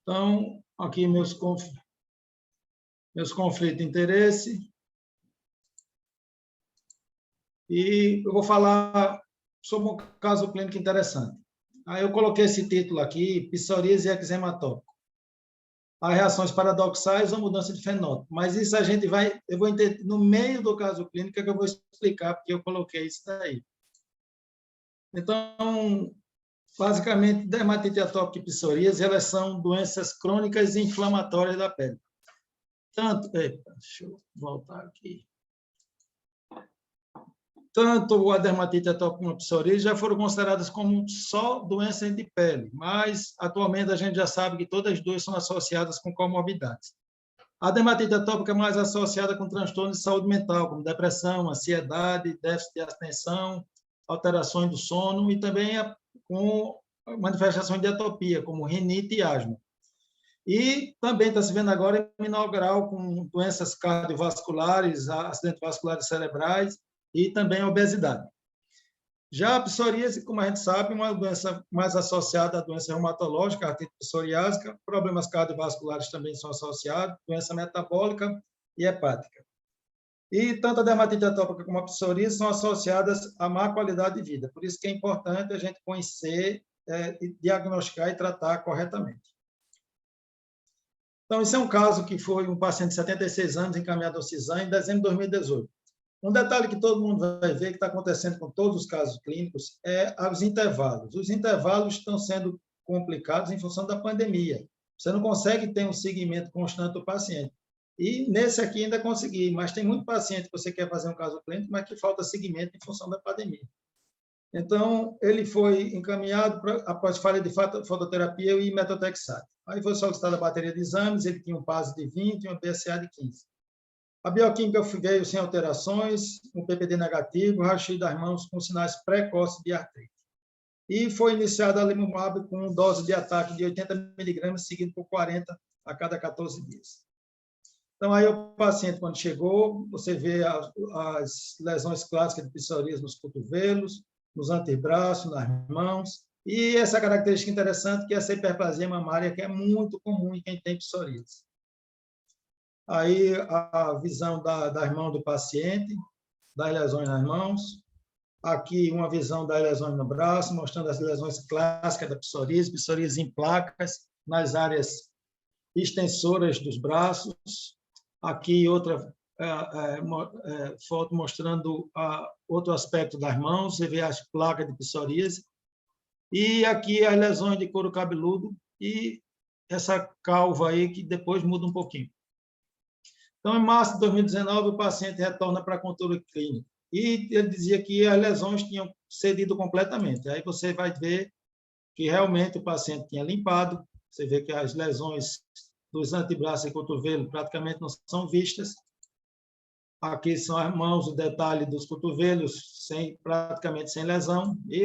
Então, aqui meus conflitos de interesse. E eu vou falar sobre um caso clínico interessante. Aí eu coloquei esse título aqui, psoríase e eczema atópico. As reações paradoxais ou mudança de fenótipo. Mas isso eu vou entender no meio do caso clínico que eu vou explicar porque eu coloquei isso daí. Então, basicamente, dermatite atópica e psoríase, elas são doenças crônicas e inflamatórias da pele. Deixa eu voltar aqui. Tanto a dermatite atópica como a psoríase já foram consideradas como só doenças de pele, mas atualmente a gente já sabe que todas as duas são associadas com comorbidades. A dermatite atópica é mais associada com transtornos de saúde mental, como depressão, ansiedade, déficit de atenção, alterações do sono e também com manifestações de atopia, como rinite e asma. E também está se vendo agora em menor grau com doenças cardiovasculares, acidentes vasculares cerebrais e também a obesidade. Já a psoríase, como a gente sabe, é uma doença mais associada à doença reumatológica, a artrite psoriásica, problemas cardiovasculares também são associados, doença metabólica e hepática. E tanto a dermatite atópica como a psoríase são associadas à má qualidade de vida. Por isso que é importante a gente conhecer, diagnosticar e tratar corretamente. Então, esse é um caso que foi um paciente de 76 anos encaminhado ao CISAM em dezembro de 2018. Um detalhe que todo mundo vai ver que está acontecendo com todos os casos clínicos é os intervalos. Os intervalos estão sendo complicados em função da pandemia. Você não consegue ter um seguimento constante do paciente. E nesse aqui ainda consegui, mas tem muito paciente que você quer fazer um caso clínico, mas que falta seguimento em função da pandemia. Então, ele foi encaminhado após falha de fototerapia e metotrexato. Aí foi solicitada a bateria de exames, ele tinha um PASI de 20 e um BCA de 15. A bioquímica veio sem alterações, um PPD negativo, raio-x das mãos com sinais precoces de artrite. E foi iniciada a limumab com dose de ataque de 80 mg, seguido por 40 a cada 14 dias. Então, aí o paciente, quando chegou, você vê as lesões clássicas de psoríase nos cotovelos, nos antebraços, nas mãos, e essa característica interessante que é essa hiperplasia mamária, que é muito comum em quem tem psoríase. Aí a visão das mãos do paciente, das lesões nas mãos. Aqui uma visão das lesões no braço, mostrando as lesões clássicas da psoríase em placas, nas áreas extensoras dos braços. Aqui outra foto mostrando outro aspecto das mãos, você vê as placas de psoríase. E aqui as lesões de couro cabeludo e essa calva aí que depois muda um pouquinho. Então, em março de 2019, o paciente retorna para a controle clínico. E ele dizia que as lesões tinham cedido completamente. Aí você vai ver que realmente o paciente tinha limpado. Você vê que as lesões dos antebraços e cotovelo praticamente não são vistas. Aqui são as mãos, o detalhe dos cotovelos, praticamente sem lesão. E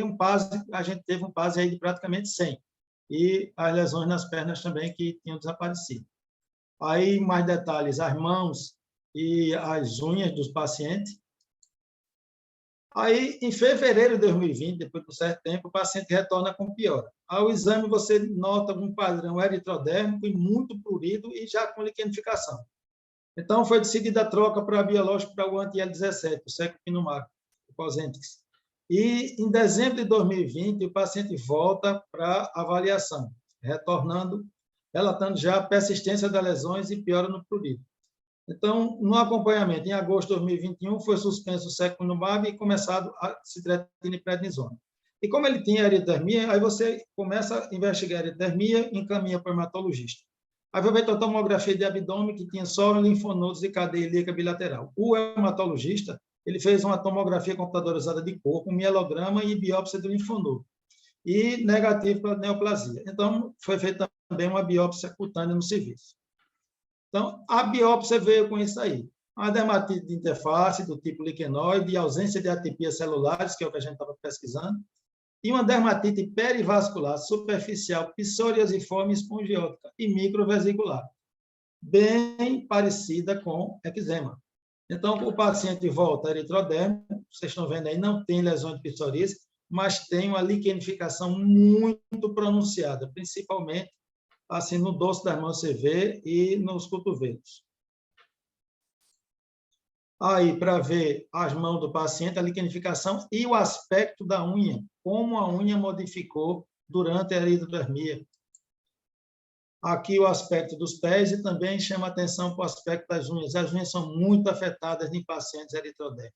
a gente teve um PASI aí de praticamente 100. E as lesões nas pernas também que tinham desaparecido. Aí, mais detalhes, as mãos e as unhas dos pacientes. Aí, em fevereiro de 2020, depois de um certo tempo, o paciente retorna com piora. Ao exame, você nota um padrão eritrodérmico e muito prurido e já com liquenificação. Então, foi decidida a troca para biológico para o anti-L17, o secukinumab, o Cosentyx. E, em dezembro de 2020, o paciente volta para avaliação, relatando já a persistência das lesões e piora no prurido. Então, no acompanhamento, em agosto de 2021, foi suspenso o secukinumab e começado a citratina e prednisona. E como ele tinha eritermia, aí você começa a investigar a eritermia e encaminha para o hematologista. Aí foi feita a tomografia de abdômen, que tinha só linfonodos e cadeia ilíaca bilateral. O hematologista, ele fez uma tomografia computadorizada de corpo, um mielograma e biópsia do linfonodo. E negativo para neoplasia. Então, foi feita também uma biópsia cutânea no serviço. Então, a biópsia veio com isso aí. Uma dermatite de interface do tipo liquenoide, ausência de atipias celulares, que é o que a gente estava pesquisando, e uma dermatite perivascular superficial, psoriasiforme espongiótica e microvesicular, bem parecida com eczema. Então, o paciente volta eritrodérmico, vocês estão vendo aí, não tem lesão de psoríase, mas tem uma liquenificação muito pronunciada, principalmente assim, no dorso das mãos você vê e nos cotovelos. Aí, para ver as mãos do paciente, a liquenificação e o aspecto da unha, como a unha modificou durante a eritrodermia. Aqui o aspecto dos pés e também chama atenção para o aspecto das unhas. As unhas são muito afetadas em pacientes eritrodérmicos.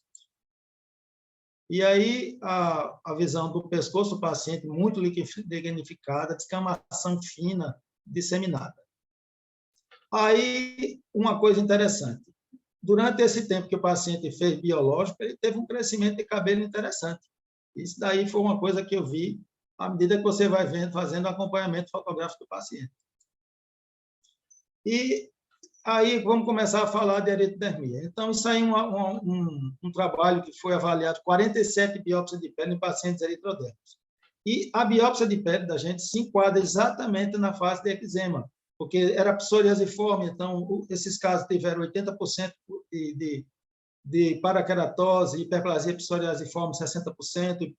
E aí a visão do pescoço do paciente muito lignificada, descamação fina, disseminada. Aí, uma coisa interessante. Durante esse tempo que o paciente fez biológico, ele teve um crescimento de cabelo interessante. Isso daí foi uma coisa que eu vi à medida que você vai vendo, fazendo o acompanhamento fotográfico do paciente. E aí vamos começar a falar de eritrodermia. Então, isso aí é um trabalho que foi avaliado 47 biópsias de pele em pacientes eritrodérmicos. E a biópsia de pele da gente se enquadra exatamente na fase de eczema, porque era psoriasiforme, então esses casos tiveram 80% de paraqueratose, hiperplasia psoriasiforme 60%,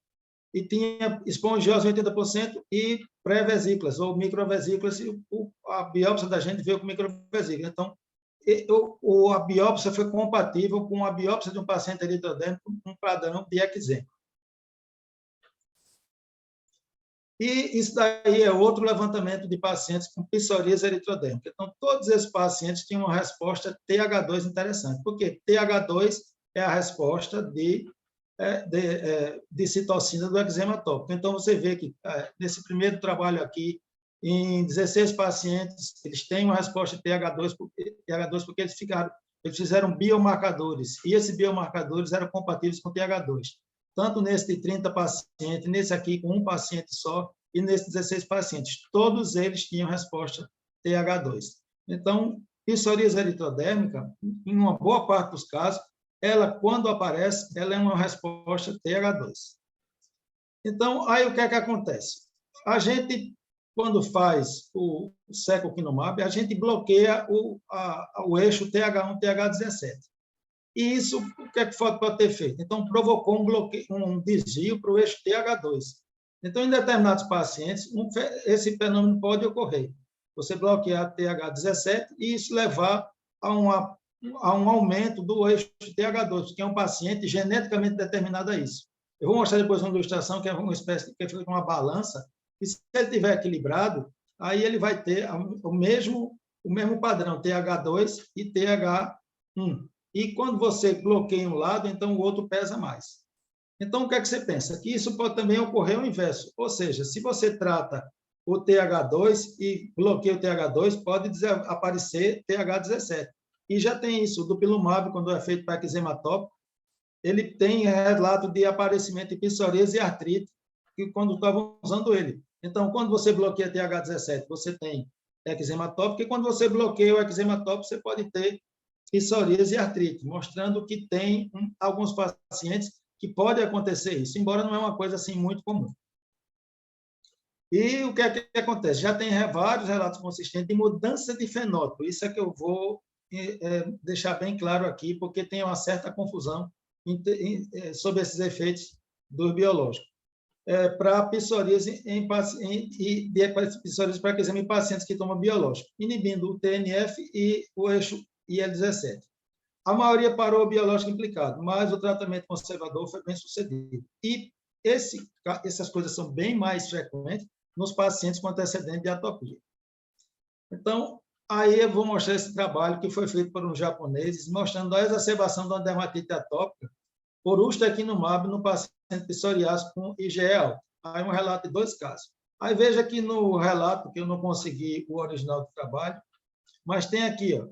e tinha espongiose 80% e pré-vesículas, ou microvesículas, e a biópsia da gente veio com microvesículas. Então, a biópsia foi compatível com a biópsia de um paciente eritrodérmico com um padrão de eczema. E isso daí é outro levantamento de pacientes com psoríase eritrodérmica. Então, todos esses pacientes tinham uma resposta TH2 interessante, porque TH2 é a resposta de citocina do eczema atópico. Então, você vê que, nesse primeiro trabalho aqui, em 16 pacientes, eles têm uma resposta de TH2 porque eles fizeram biomarcadores, e esses biomarcadores eram compatíveis com TH2. Tanto nesse de 30 pacientes, nesse aqui com um paciente só, e nesses 16 pacientes. Todos eles tinham resposta TH2. Então, psoríase eritrodérmica, em uma boa parte dos casos, ela, quando aparece, ela é uma resposta TH2. Então, aí o que é que acontece? A gente, quando faz o secukinumab, a gente bloqueia o eixo TH1, TH17. E isso, o que é que pode ter feito? Então, provocou um desvio para o eixo TH2. Então, em determinados pacientes, esse fenômeno pode ocorrer. Você bloquear TH17 e isso levar a um aumento do eixo TH2, porque é um paciente geneticamente determinado a isso. Eu vou mostrar depois uma ilustração, que é uma espécie que é feita uma balança, e se ele estiver equilibrado, aí ele vai ter o mesmo padrão, TH2 e TH1. E quando você bloqueia um lado, então o outro pesa mais. Então, o que é que você pensa? Que isso pode também ocorrer o inverso. Ou seja, se você trata o TH2 e bloqueia o TH2, pode aparecer TH17. E já tem isso, o dupilumab, quando é feito para eczema atópico, ele tem relato de aparecimento de psoríase e artrite, quando estavam usando ele. Então, quando você bloqueia TH17, você tem eczema atópico, e quando você bloqueia o eczema atópico, você pode ter psoríase e artrite, mostrando que tem alguns pacientes que pode acontecer isso, embora não é uma coisa assim muito comum. E o que é que acontece? Já tem vários relatos consistentes de mudança de fenótipo. Isso é que eu vou deixar bem claro aqui, porque tem uma certa confusão sobre esses efeitos dos biológicos. Para psoríase psoríase para eczema em pacientes que tomam biológico, inibindo o TNF e o eixo IL-17. A maioria parou o biológico implicado, mas o tratamento conservador foi bem sucedido. E essas coisas são bem mais frequentes nos pacientes com antecedente de atopia. Então, aí eu vou mostrar esse trabalho que foi feito por uns japoneses, mostrando a exacerbação da dermatite atópica por ustekinumab no paciente psoriásico com IgE alto. Aí um relato de 2 casos. Aí veja que no relato, que eu não consegui o original do trabalho, mas tem aqui, ó,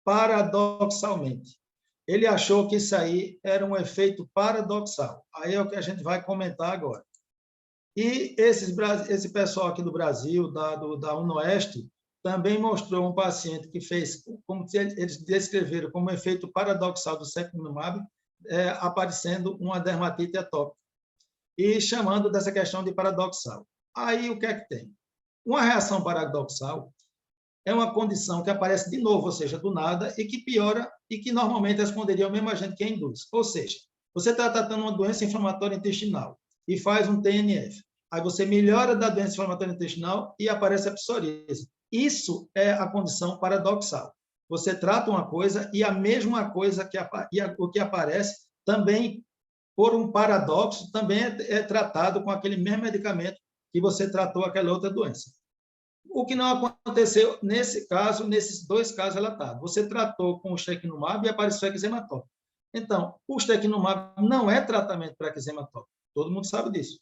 paradoxalmente. Ele achou que isso aí era um efeito paradoxal. Aí é o que a gente vai comentar agora. E esse pessoal aqui do Brasil, da UNOeste, também mostrou um paciente que fez, como eles descreveram, como efeito paradoxal do secukinumab, aparecendo uma dermatite atópica, e chamando dessa questão de paradoxal. Aí o que é que tem? Uma reação paradoxal é uma condição que aparece de novo, ou seja, do nada, e que piora, e que normalmente responderia ao mesmo agente que a induz. Ou seja, você está tratando uma doença inflamatória intestinal e faz um TNF. Aí você melhora da doença inflamatória intestinal e aparece a psoríase. isso é a condição paradoxal. Você trata uma coisa e a mesma coisa o que aparece também, por um paradoxo, também é tratado com aquele mesmo medicamento que você tratou aquela outra doença. O que não aconteceu nesse caso, nesses dois casos relatados. Você tratou com o ustekinumab e apareceu eczema tópico. Então, o ustekinumab não é tratamento para eczema tópico. Todo mundo sabe disso.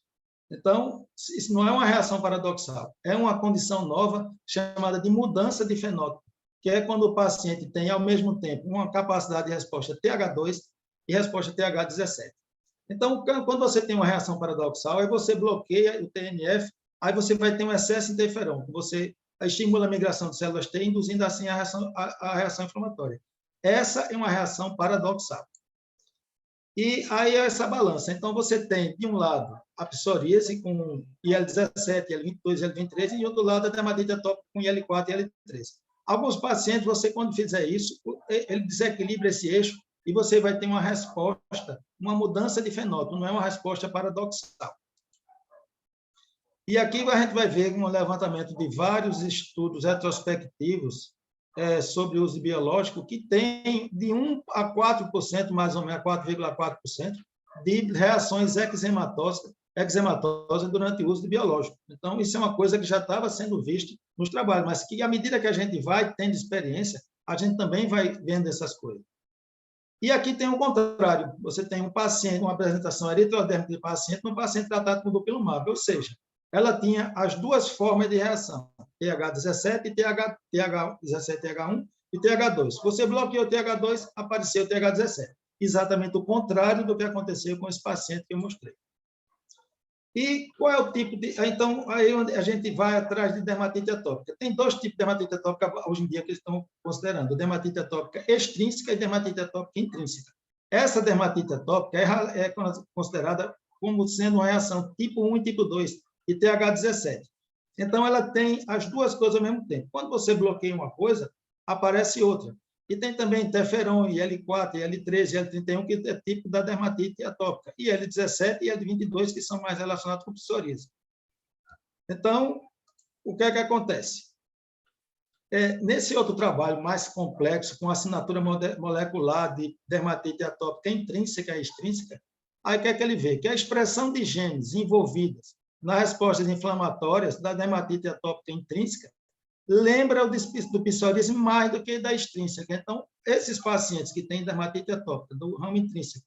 Então, isso não é uma reação paradoxal. É uma condição nova chamada de mudança de fenótipo, que é quando o paciente tem, ao mesmo tempo, uma capacidade de resposta TH2 e resposta TH17. Então, quando você tem uma reação paradoxal, aí você bloqueia o TNF, aí você vai ter um excesso de interferon, que você estimula a migração de células T, induzindo assim a reação inflamatória. Essa é uma reação paradoxal. E aí é essa balança. Então, você tem, de um lado, a psoríase com IL-17, IL-22, IL-23, e, de outro lado, a dermatite atópica com IL-4 e IL-3. Alguns pacientes, você, quando fizer isso, ele desequilibra esse eixo e você vai ter uma resposta, uma mudança de fenótipo, não é uma resposta paradoxal. E aqui a gente vai ver um levantamento de vários estudos retrospectivos sobre o uso biológico, que tem de 1 a 4%, mais ou menos, 4,4%, de reações eczematosas durante o uso de biológico. Então, isso é uma coisa que já estava sendo vista nos trabalhos, mas que, à medida que a gente vai tendo experiência, a gente também vai vendo essas coisas. E aqui tem o contrário. Você tem um paciente, uma apresentação eritrodérmica de paciente, um paciente tratado com dupilumab, ou seja, ela tinha as duas formas de reação, TH17, TH17, TH1 e TH2. Você bloqueou o TH2, apareceu o TH17. Exatamente o contrário do que aconteceu com esse paciente que eu mostrei. E qual é o tipo de... Então, aí a gente vai atrás de dermatite atópica. Tem dois tipos de dermatite atópica hoje em dia que eles estão considerando: dermatite atópica extrínseca e dermatite atópica intrínseca. Essa dermatite atópica é considerada como sendo uma reação tipo 1 e tipo 2 de TH17. Então, ela tem as duas coisas ao mesmo tempo. Quando você bloqueia uma coisa, aparece outra. E tem também interferon, IL-4, IL-13, IL-31, que é tipo da dermatite atópica, e IL-17 e IL-22, que são mais relacionados com psoríase. Então, o que é que acontece? Nesse outro trabalho mais complexo, com assinatura molecular de dermatite atópica intrínseca e extrínseca, aí o que é que ele vê? Que a expressão de genes envolvidas nas respostas inflamatórias da dermatite atópica intrínseca lembra do psoríase mais do que da extrínseca. Então, esses pacientes que têm dermatite atópica do ramo intrínseco,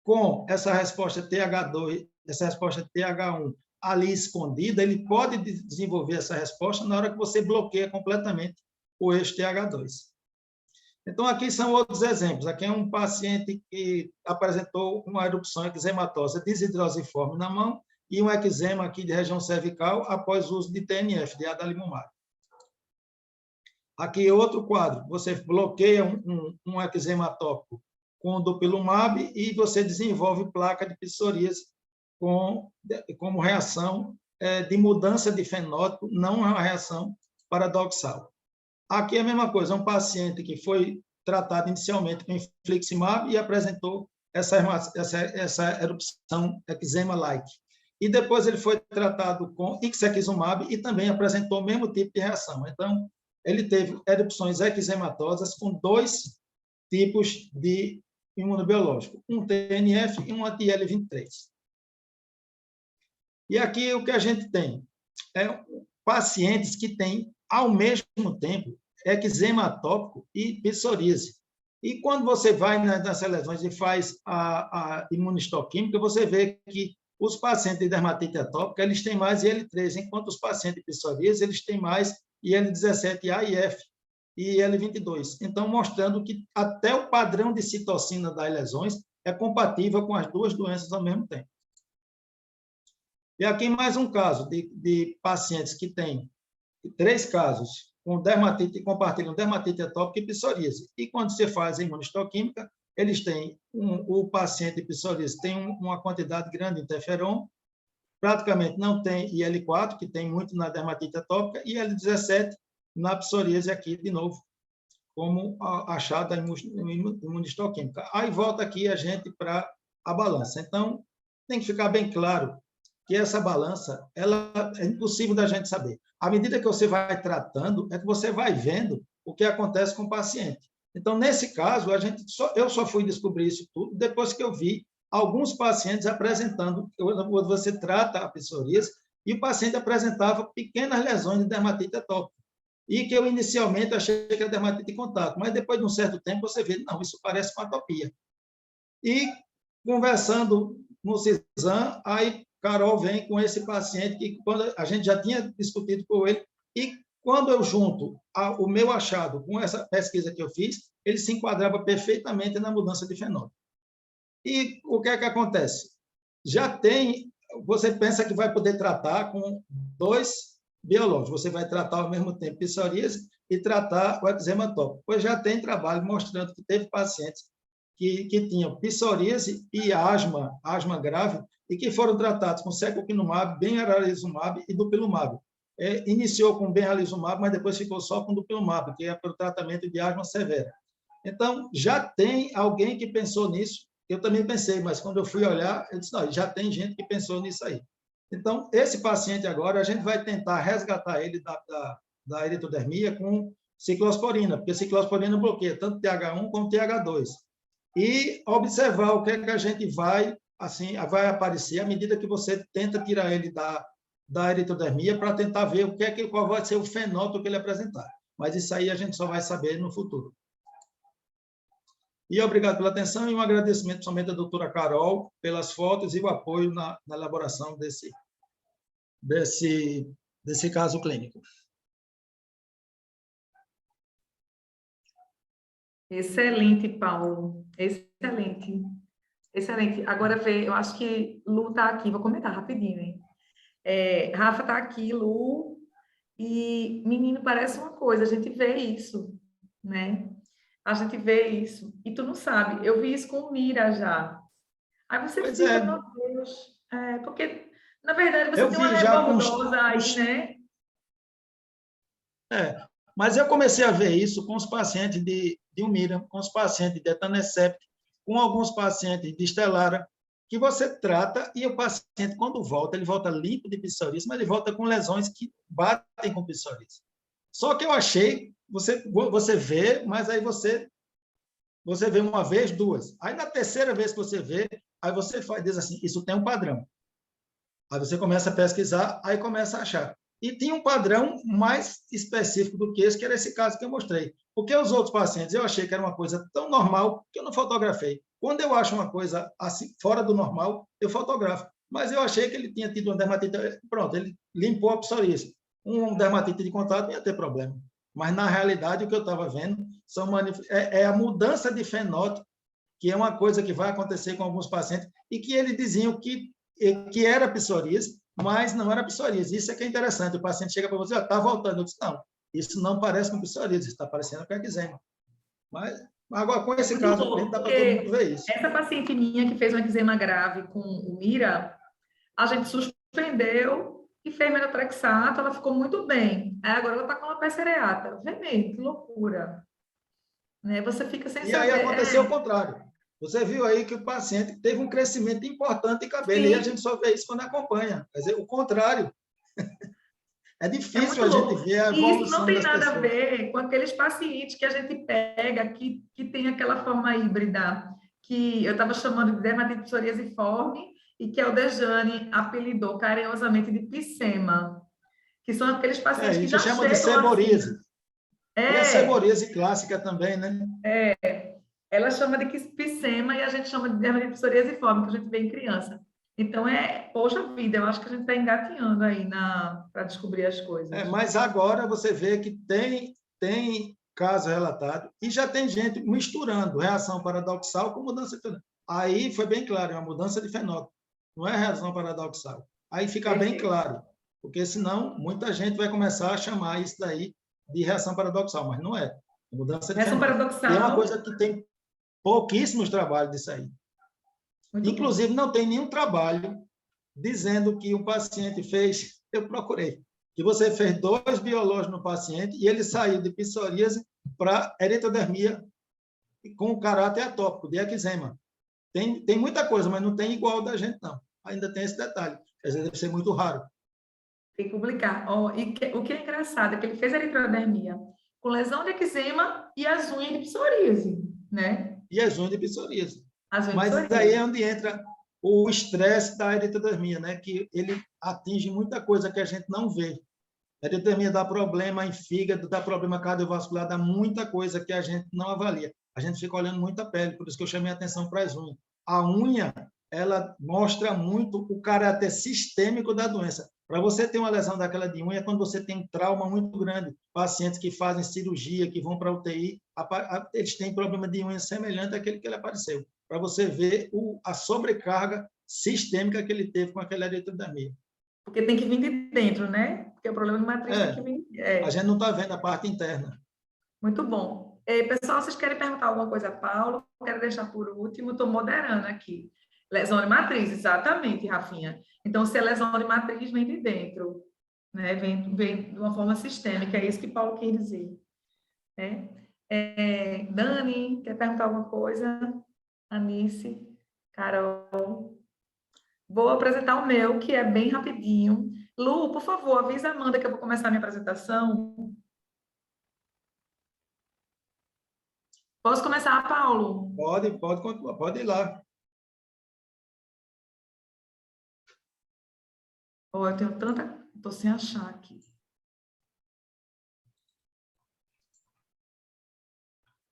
com essa resposta TH2, essa resposta TH1 ali escondida, ele pode desenvolver essa resposta na hora que você bloqueia completamente o eixo TH2. Então, aqui são outros exemplos. Aqui é um paciente que apresentou uma erupção eczematosa desidrosiforme na mão e um eczema aqui de região cervical após o uso de TNF, de adalimumab. Aqui outro quadro, você bloqueia um eczema atópico com dupilumab e você desenvolve placa de psoríase como reação de mudança de fenótipo, não é uma reação paradoxal. Aqui é a mesma coisa, um paciente que foi tratado inicialmente com infliximab e apresentou essa erupção eczema-like. E depois ele foi tratado com ixekizumab e também apresentou o mesmo tipo de reação. Então, ele teve erupções eczematosas com dois tipos de imunobiológico, um TNF e um anti-IL-23. E aqui o que a gente tem é pacientes que têm, ao mesmo tempo, eczema atópico e psoríase. E quando você vai nas lesões e faz a imunistoquímica, você vê que os pacientes de dermatite atópica, eles têm mais IL-3, enquanto os pacientes de psoríase, eles têm mais IL-17A e F e IL-22. Então, mostrando que até o padrão de citocina das lesões é compatível com as duas doenças ao mesmo tempo. E aqui mais um caso de pacientes que têm 3 casos com dermatite, compartilham dermatite atópica e psoríase. E quando você faz a imunistoquímica, eles têm, o paciente de psoríase tem uma quantidade grande de interferon, praticamente não tem IL-4, que tem muito na dermatite atópica, e IL-17 na psoríase aqui, de novo, como achado da imunistoquímica. Aí volta aqui a gente para a balança. Então, tem que ficar bem claro que essa balança ela é impossível da gente saber. À medida que você vai tratando, é que você vai vendo o que acontece com o paciente. Então, nesse caso, eu só fui descobrir isso tudo depois que eu vi alguns pacientes apresentando, você trata a psoríase, e o paciente apresentava pequenas lesões de dermatite atópica. E que eu inicialmente achei que era dermatite de contato, mas depois de um certo tempo você vê, não, isso parece uma atopia. E conversando no CISAM, aí Carol vem com esse paciente que quando a gente já tinha discutido com ele, e quando eu junto o meu achado com essa pesquisa que eu fiz, ele se enquadrava perfeitamente na mudança de fenótipo. E o que é que acontece? Já tem, você pensa que vai poder tratar com 2 biológicos, você vai tratar ao mesmo tempo psoríase e tratar o eczema atópico. Pois já tem trabalho mostrando que teve pacientes que tinham psoríase e asma grave, e que foram tratados com secukinumab, benralizumab e dupilumab. Iniciou com benralizumab, mas depois ficou só com dupilumab, que é para o tratamento de asma severa. Então, já tem alguém que pensou nisso. Eu também pensei, mas quando eu fui olhar, eu disse, não, já tem gente que pensou nisso aí. Então, esse paciente agora, a gente vai tentar resgatar ele da eritrodermia com ciclosporina, porque ciclosporina bloqueia tanto TH1 como TH2. E observar o que é que a gente vai aparecer à medida que você tenta tirar ele da eritrodermia para tentar ver qual vai ser o fenótipo que ele apresentar. Mas isso aí a gente só vai saber no futuro. E obrigado pela atenção e um agradecimento somente à doutora Carol pelas fotos e o apoio na elaboração desse caso clínico. Excelente, Paulo. Excelente. Excelente. Agora, eu acho que Lu está aqui. Vou comentar rapidinho, hein? Rafa está aqui, Lu. E, menino, parece uma coisa. A gente vê isso, né? A gente vê isso. E tu não sabe. Eu vi isso com o Mira já. Aí você fica, meu Deus. Porque, na verdade, você tem uma rebordosa aí, né? Mas eu comecei a ver isso com os pacientes de Umira, com os pacientes de etanercept, com alguns pacientes de Estelara, que você trata e o paciente, quando volta, ele volta limpo de psoríase, mas ele volta com lesões que batem com psoríase. Só que eu achei, você vê, mas aí você vê uma vez, 2. Aí, na terceira vez que você vê, aí você diz assim, isso tem um padrão. Aí você começa a pesquisar, aí começa a achar. E tinha um padrão mais específico do que esse, que era esse caso que eu mostrei. Porque os outros pacientes, eu achei que era uma coisa tão normal que eu não fotografei. Quando eu acho uma coisa assim, fora do normal, eu fotografo. Mas eu achei que ele tinha tido uma dermatite... Pronto, ele limpou a psoríase. Um dermatite de contato não ia ter problema. Mas, na realidade, o que eu estava vendo é a mudança de fenótipo, que é uma coisa que vai acontecer com alguns pacientes, e que eles diziam que era psoríase, mas não era psoríase. Isso é que é interessante. O paciente chega para você, está voltando. Eu disse, não, isso não parece com psoríase, está parecendo com eczema. Mas, agora, com esse caso, dá para todo mundo ver isso. Essa paciente minha que fez um eczema grave com o Mira, a gente suspendeu e fez metotrexato, ela ficou muito bem. Aí agora ela está com alopecia areata. Vê mesmo, que loucura. Né? Você fica sem saber. E aí aconteceu o contrário. Você viu aí que o paciente teve um crescimento importante de cabelo, e a gente só vê isso quando acompanha. Quer dizer, o contrário. É difícil a gente ver a evolução das pessoas. E isso não tem nada a ver com aqueles pacientes que a gente pega, que tem aquela forma híbrida, que eu estava chamando de dermatite psoriasiforme, e que a Aldejane apelidou carinhosamente de psema, que são aqueles pacientes que já chama de seboríase. Assim. E a seboríase clássica também, né? Ela chama de psema e a gente chama de dermatite psoriasiforme, que a gente vê em criança. Então, poxa vida, eu acho que a gente está engatinhando aí para descobrir as coisas. Mas agora você vê que tem caso relatado e já tem gente misturando reação paradoxal com mudança de fenótipo. Aí foi bem claro, é uma mudança de fenótipo, não é reação paradoxal. Aí fica bem claro, porque senão muita gente vai começar a chamar isso daí de reação paradoxal, mas não é. Mudança de reação fenótipo. paradoxal. E é uma coisa que tem pouquíssimos trabalhos disso aí. Muito Inclusive, bom. Não tem nenhum trabalho dizendo que o paciente fez, eu procurei, que você fez 2 biológicos no paciente e ele saiu de psoríase para eritrodermia com caráter atópico, de eczema. Tem muita coisa, mas não tem igual da gente, não. Ainda tem esse detalhe. Às vezes deve ser muito raro. Tem que publicar. Oh, o que é engraçado é que ele fez eritrodermia com lesão de eczema e as unhas de psoríase, né? E as unhas de psoríase. As unhas de Mas psoríase. aí é onde entra o estresse da eritrodermia, né? Que ele atinge muita coisa que a gente não vê. A eritrodermia dá problema em fígado, dá problema cardiovascular, dá muita coisa que a gente não avalia. A gente fica olhando muito a pele, por isso que eu chamei a atenção para as unhas. A unha, ela mostra muito o caráter sistêmico da doença. Para você ter uma lesão daquela de unha, é quando você tem um trauma muito grande. Pacientes que fazem cirurgia, que vão para a UTI, eles têm problema de unha semelhante àquele que ele apareceu. Para você ver a sobrecarga sistêmica que ele teve com aquela eritrodermia. Porque tem que vir de dentro, né? Porque o problema de matriz tem que vir. A gente não está vendo a parte interna. Muito bom. Pessoal, vocês querem perguntar alguma coisa a Paulo? Quero deixar por último, estou moderando aqui. Lesão de matriz, exatamente, Rafinha. Então, se é lesão de matriz, vem de dentro, né? Vem de uma forma sistêmica, é isso que Paulo quer dizer. Né? Dani, quer perguntar alguma coisa? Anice, Carol. Vou apresentar o meu, que é bem rapidinho. Lu, por favor, avisa a Amanda que eu vou começar a minha apresentação. Posso começar, Paulo? Pode ir lá. Oh, eu tenho tanta... Estou sem achar aqui.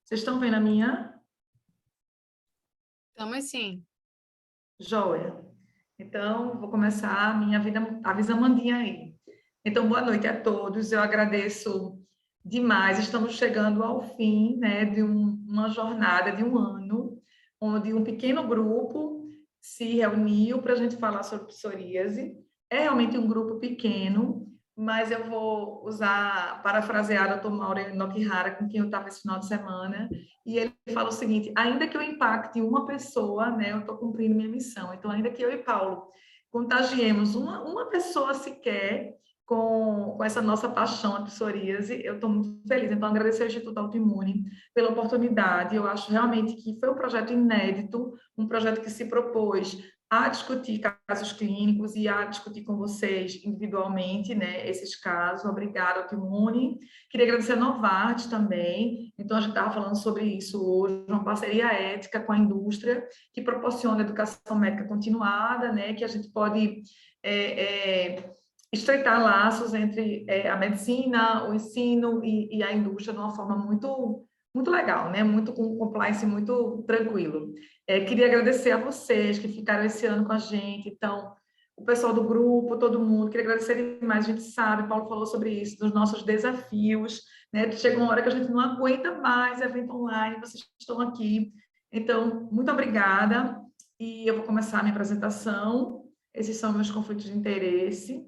Vocês estão vendo a minha? Estamos sim. Joia. Então, vou começar a minha vida, avisa a Amandinha aí. Então, boa noite a todos. Eu agradeço demais. Estamos chegando ao fim, né, de uma jornada de um ano, onde um pequeno grupo se reuniu para a gente falar sobre psoríase. É realmente um grupo pequeno, mas eu vou parafrasear o Dr. Mauro Nokihara, com quem eu estava esse final de semana, e ele fala o seguinte: ainda que eu impacte uma pessoa, né, eu estou cumprindo minha missão. Então, ainda que eu e Paulo contagiemos uma pessoa sequer com essa nossa paixão, a psoríase, eu estou muito feliz. Então, agradecer ao Instituto Autoimune pela oportunidade. Eu acho realmente que foi um projeto inédito, um projeto que se propôs a discutir casos clínicos e a discutir com vocês individualmente, né, esses casos. Obrigada, Autoimune. Queria agradecer a Novartis também. Então, a gente estava falando sobre isso hoje, uma parceria ética com a indústria que proporciona educação médica continuada, né, que a gente pode estreitar laços entre a medicina, o ensino e a indústria de uma forma muito, muito legal, né? Muito com compliance muito tranquilo. Queria agradecer a vocês que ficaram esse ano com a gente, então, o pessoal do grupo, todo mundo, queria agradecer demais. A gente sabe, Paulo falou sobre isso, dos nossos desafios, né? Chega uma hora que a gente não aguenta mais evento online, vocês estão aqui. Então, muito obrigada, e eu vou começar a minha apresentação. Esses são meus conflitos de interesse.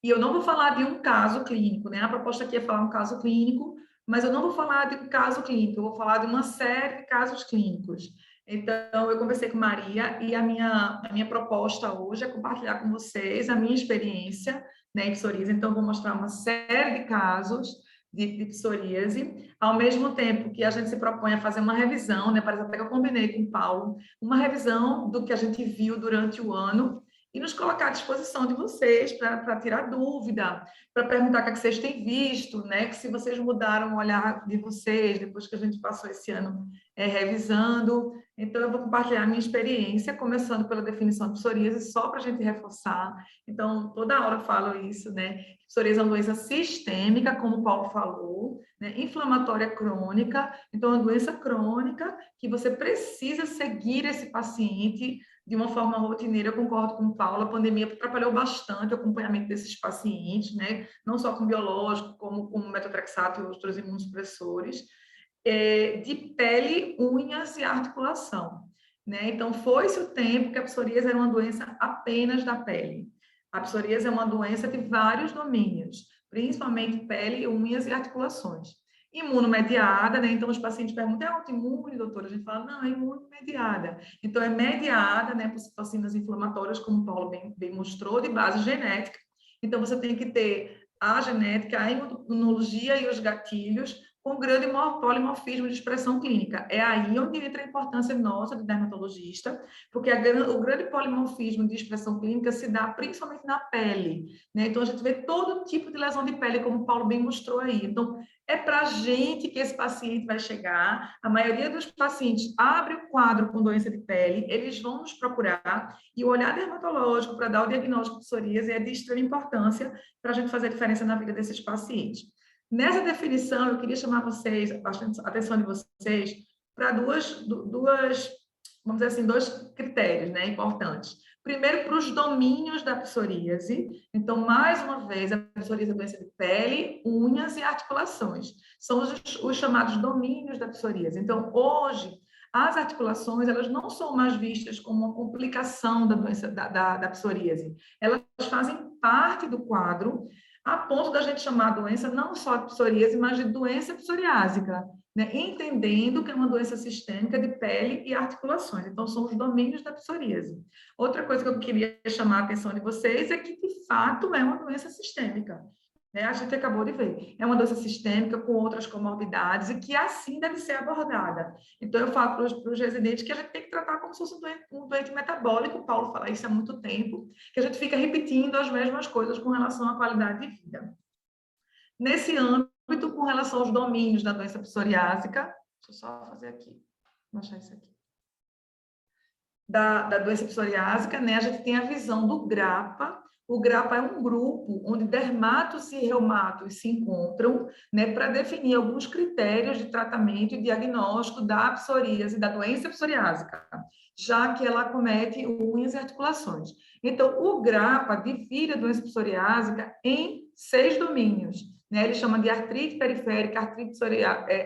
E eu não vou falar de um caso clínico, né? A proposta aqui é falar um caso clínico, mas eu não vou falar de um caso clínico, eu vou falar de uma série de casos clínicos. Então, eu conversei com Maria e a minha proposta hoje é compartilhar com vocês a minha experiência, né, em psoríase. Então, eu vou mostrar uma série de casos de psoríase, ao mesmo tempo que a gente se propõe a fazer uma revisão, né? Parece até que eu combinei com o Paulo, uma revisão do que a gente viu durante o ano, e nos colocar à disposição de vocês para tirar dúvida, para perguntar o que, é que vocês têm visto, né? Que se vocês mudaram o olhar de vocês depois que a gente passou esse ano revisando. Então, eu vou compartilhar a minha experiência, começando pela definição de psoríase, só para a gente reforçar. Então, toda hora eu falo isso, né? Psoríase é uma doença sistêmica, como o Paulo falou, né? Inflamatória crônica. Então, é uma doença crônica que você precisa seguir esse paciente de uma forma rotineira. Eu concordo com o Paulo, a pandemia atrapalhou bastante o acompanhamento desses pacientes, né? Não só com biológico, como com metotrexato e outros imunossupressores, de pele, unhas e articulação, né? Então, foi-se o tempo que a psoríase era uma doença apenas da pele. A psoríase é uma doença de vários domínios, principalmente pele, unhas e articulações. Imunomediada, né? Então, os pacientes perguntam: é autoimune, doutora? A gente fala: não, é imunomediada. Então, é mediada, né, por citocinas inflamatórias, como o Paulo bem mostrou, de base genética. Então, você tem que ter a genética, a imunologia e os gatilhos com grande polimorfismo de expressão clínica. É aí onde entra a importância nossa de dermatologista, porque o grande polimorfismo de expressão clínica se dá principalmente na pele, né? Então, a gente vê todo tipo de lesão de pele, como o Paulo bem mostrou aí. Então, é para a gente que esse paciente vai chegar. A maioria dos pacientes abre o quadro com doença de pele, eles vão nos procurar, e o olhar dermatológico para dar o diagnóstico de psoríase é de extrema importância para a gente fazer a diferença na vida desses pacientes. Nessa definição, eu queria chamar vocês, bastante atenção de vocês, para vamos dizer assim, dois critérios, né, importantes. Primeiro, para os domínios da psoríase. Então, mais uma vez, a psoríase é doença de pele, unhas e articulações. São os chamados domínios da psoríase. Então, hoje, as articulações, elas não são mais vistas como uma complicação da doença da psoríase. Elas fazem parte do quadro, a ponto da gente chamar a doença não só de psoríase, mas de doença psoriásica, né? Entendendo que é uma doença sistêmica de pele e articulações. Então, são os domínios da psoríase. Outra coisa que eu queria chamar a atenção de vocês é que, de fato, é uma doença sistêmica, né? A gente acabou de ver. É uma doença sistêmica com outras comorbidades e que, assim, deve ser abordada. Então, eu falo para os residentes que a gente tem que tratar como se fosse um doente metabólico. O Paulo fala isso há muito tempo, que a gente fica repetindo as mesmas coisas com relação à qualidade de vida. Nesse âmbito, com relação aos domínios da doença psoriásica, deixa eu só fazer aqui, vou achar isso aqui. Da doença psoriásica, né, a gente tem a visão do GRAPPA. O GRAPPA é um grupo onde dermatos e reumatos se encontram, né, para definir alguns critérios de tratamento e diagnóstico da psoríase, da doença psoriásica, já que ela acomete unhas e articulações. Então, o GRAPPA divide a doença psoriásica em 6 domínios, né? Ele chama de artrite periférica, artrite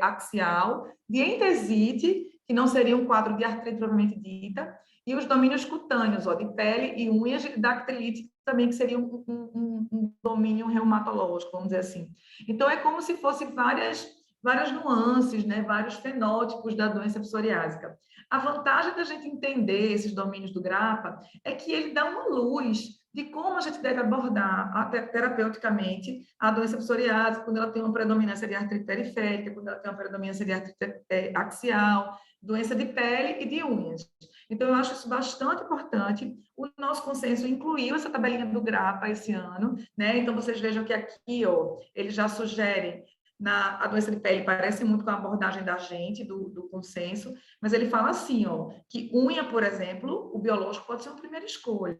axial, de entesite, que não seria um quadro de artrite propriamente dita, e os domínios cutâneos, ó, de pele e unhas, e dactilite também, que seria um domínio reumatológico, vamos dizer assim. Então, é como se fosse várias nuances, né, vários fenótipos da doença psoriásica. A vantagem da gente entender esses domínios do GRAPPA é que ele dá uma luz de como a gente deve abordar terapeuticamente a doença psoriásica, quando ela tem uma predominância de artrite periférica, quando ela tem uma predominância de artrite axial, doença de pele e de unhas. Então, eu acho isso bastante importante. O nosso consenso incluiu essa tabelinha do GRAPPA esse ano, né? Então, vocês vejam que aqui, ó, ele já sugere a doença de pele parece muito com a abordagem da gente, do consenso, mas ele fala assim, ó, que unha, por exemplo, o biológico pode ser uma primeira escolha,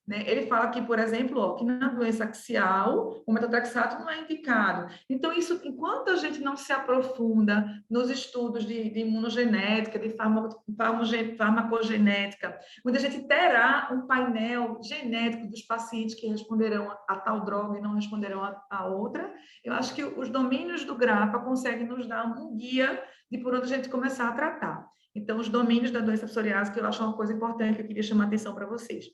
né? Ele fala aqui, por exemplo, ó, que na doença axial, o metotrexato não é indicado. Então, isso, enquanto a gente não se aprofunda nos estudos de imunogenética, de farmacogenética, onde a gente terá um painel genético dos pacientes que responderão a tal droga e não responderão a outra, eu acho que os domínios do GRAPPA conseguem nos dar um guia de por onde a gente começar a tratar. Então, os domínios da doença psoriásica, eu acho uma coisa importante que eu queria chamar a atenção para vocês.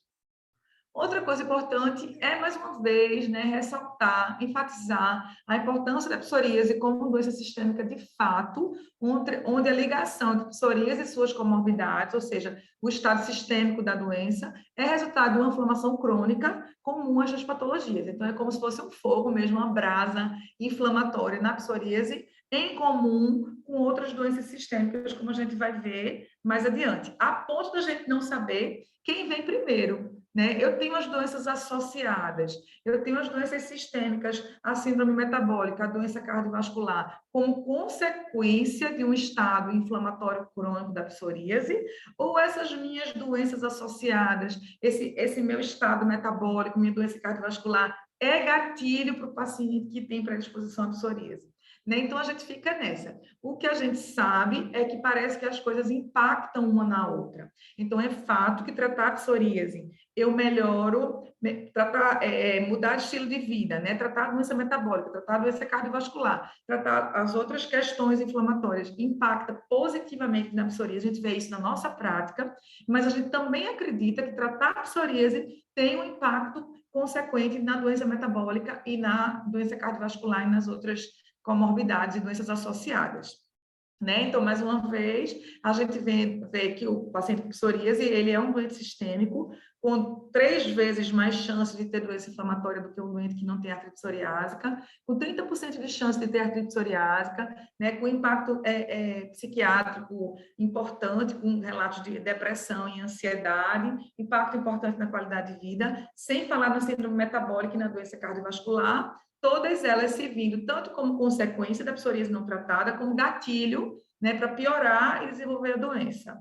Outra coisa importante é, mais uma vez, né, ressaltar, enfatizar a importância da psoríase como doença sistêmica de fato, onde a ligação entre psoríase e suas comorbidades, ou seja, o estado sistêmico da doença, é resultado de uma inflamação crônica comum às patologias. Então, é como se fosse um fogo mesmo, uma brasa inflamatória na psoríase, em comum com outras doenças sistêmicas, como a gente vai ver mais adiante. A ponto da gente não saber quem vem primeiro, né? Eu tenho as doenças associadas, eu tenho as doenças sistêmicas, a síndrome metabólica, a doença cardiovascular, como consequência de um estado inflamatório crônico da psoríase, ou essas minhas doenças associadas, esse meu estado metabólico, minha doença cardiovascular, é gatilho para o paciente que tem predisposição à psoríase. Né? Então, a gente fica nessa. O que a gente sabe é que parece que as coisas impactam uma na outra. Então, é fato que tratar a psoríase, eu melhoro, mudar de estilo de vida, né? Tratar a doença metabólica, tratar a doença cardiovascular, tratar as outras questões inflamatórias, impacta positivamente na psoríase, a gente vê isso na nossa prática, mas a gente também acredita que tratar a psoríase tem um impacto consequente na doença metabólica e na doença cardiovascular e nas outras comorbidades e doenças associadas. né? Então, mais uma vez, a gente vê que o paciente com psoríase, ele é um doente sistêmico, com 3 vezes mais chance de ter doença inflamatória do que um doente que não tem artrite psoriásica, com 30% de chance de ter artrite psoriásica, né? Com impacto psiquiátrico importante, com relatos de depressão e ansiedade, impacto importante na qualidade de vida, sem falar na síndrome metabólica e na doença cardiovascular, todas elas servindo tanto como consequência da psoríase não tratada, como gatilho, né, para piorar e desenvolver a doença.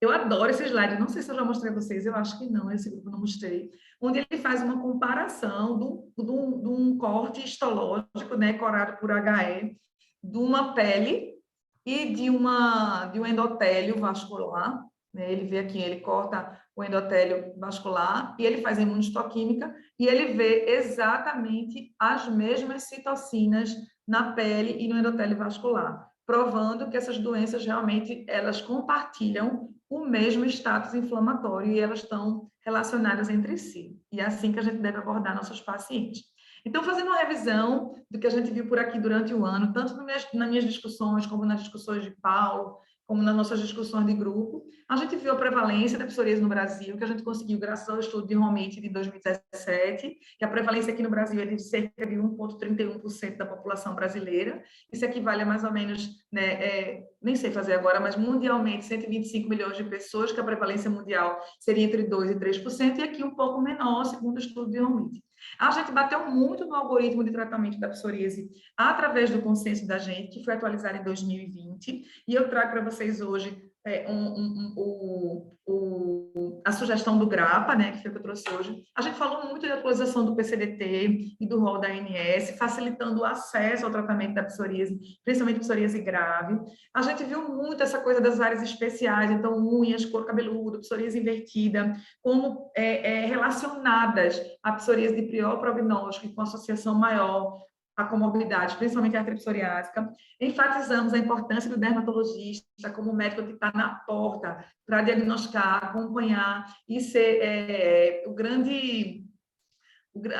Eu adoro esse slide, não sei se eu já mostrei a vocês, eu acho que não, esse grupo não mostrei, onde ele faz uma comparação de um corte histológico, né, corado por HE, de uma pele e de um endotélio vascular, né? Ele vê aqui, ele corta o endotélio vascular e ele faz imunistoquímica e ele vê exatamente as mesmas citocinas na pele e no endotélio vascular, provando que essas doenças realmente elas compartilham o mesmo status inflamatório e elas estão relacionadas entre si. E é assim que a gente deve abordar nossos pacientes. Então, fazendo uma revisão do que a gente viu por aqui durante o ano, tanto nas minhas discussões, como nas discussões de Paulo, como nas nossas discussões de grupo, a gente viu a prevalência da psoríase no Brasil, que a gente conseguiu graças ao estudo de Romit de 2017, que a prevalência aqui no Brasil é de cerca de 1,31% da população brasileira. Isso equivale a mais ou menos, né, nem sei fazer agora, mas mundialmente 125 milhões de pessoas, que a prevalência mundial seria entre 2% e 3%, e aqui um pouco menor, segundo o estudo de Romit. A gente bateu muito no algoritmo de tratamento da psoríase através do consenso da gente, que foi atualizado em 2020, e eu trago para vocês hoje a sugestão do GRAPA, né, que foi o que eu trouxe hoje. A gente falou muito da atualização do PCDT e do rol da ANS, facilitando o acesso ao tratamento da psoríase, principalmente psoríase grave. A gente viu muito essa coisa das áreas especiais, então unhas, couro cabeludo, psoríase invertida, como relacionadas à psoríase de prior prognóstico e com associação maior a comorbidades, principalmente a artrite psoriásica. Enfatizamos a importância do dermatologista como médico que está na porta para diagnosticar, acompanhar e ser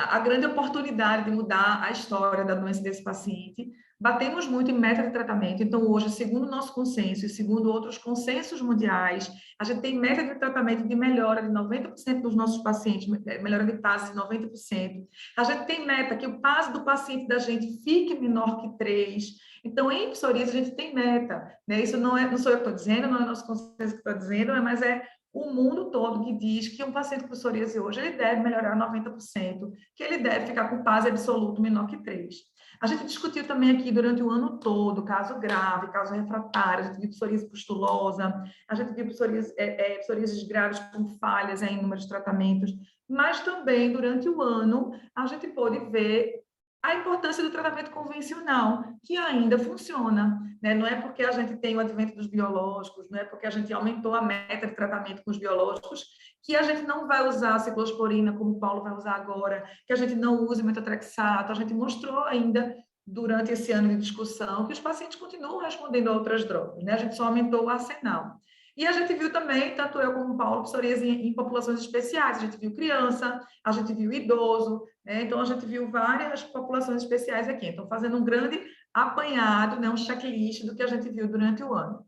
a grande oportunidade de mudar a história da doença desse paciente. Batemos muito em meta de tratamento, então hoje, segundo o nosso consenso e segundo outros consensos mundiais, a gente tem meta de tratamento de melhora de 90% dos nossos pacientes, melhora de PAS de 90%. A gente tem meta que o PAS do paciente da gente fique menor que 3. Então, em psoríase, a gente tem meta, né? Isso não sou eu que estou dizendo, não é o nosso consenso que está dizendo, mas é o mundo todo que diz que um paciente com psoríase hoje ele deve melhorar 90%, que ele deve ficar com PAS absoluto menor que 3. A gente discutiu também aqui durante o ano todo, caso grave, caso refratário, a gente viu psoríase pustulosa, a gente viu psoríases graves com falhas em número de tratamentos, mas também durante o ano a gente pôde ver a importância do tratamento convencional, que ainda funciona, né? Não é porque a gente tem o advento dos biológicos, não é porque a gente aumentou a meta de tratamento com os biológicos, que a gente não vai usar a ciclosporina, como o Paulo vai usar agora, que a gente não use metotrexato. A gente mostrou ainda, durante esse ano de discussão, que os pacientes continuam respondendo a outras drogas, né? A gente só aumentou o arsenal. E a gente viu também, tanto eu como o Paulo, psoríase em populações especiais. A gente viu criança, a gente viu idoso, né? Então a gente viu várias populações especiais aqui. Então, fazendo um grande apanhado, né? Um checklist do que a gente viu durante o ano.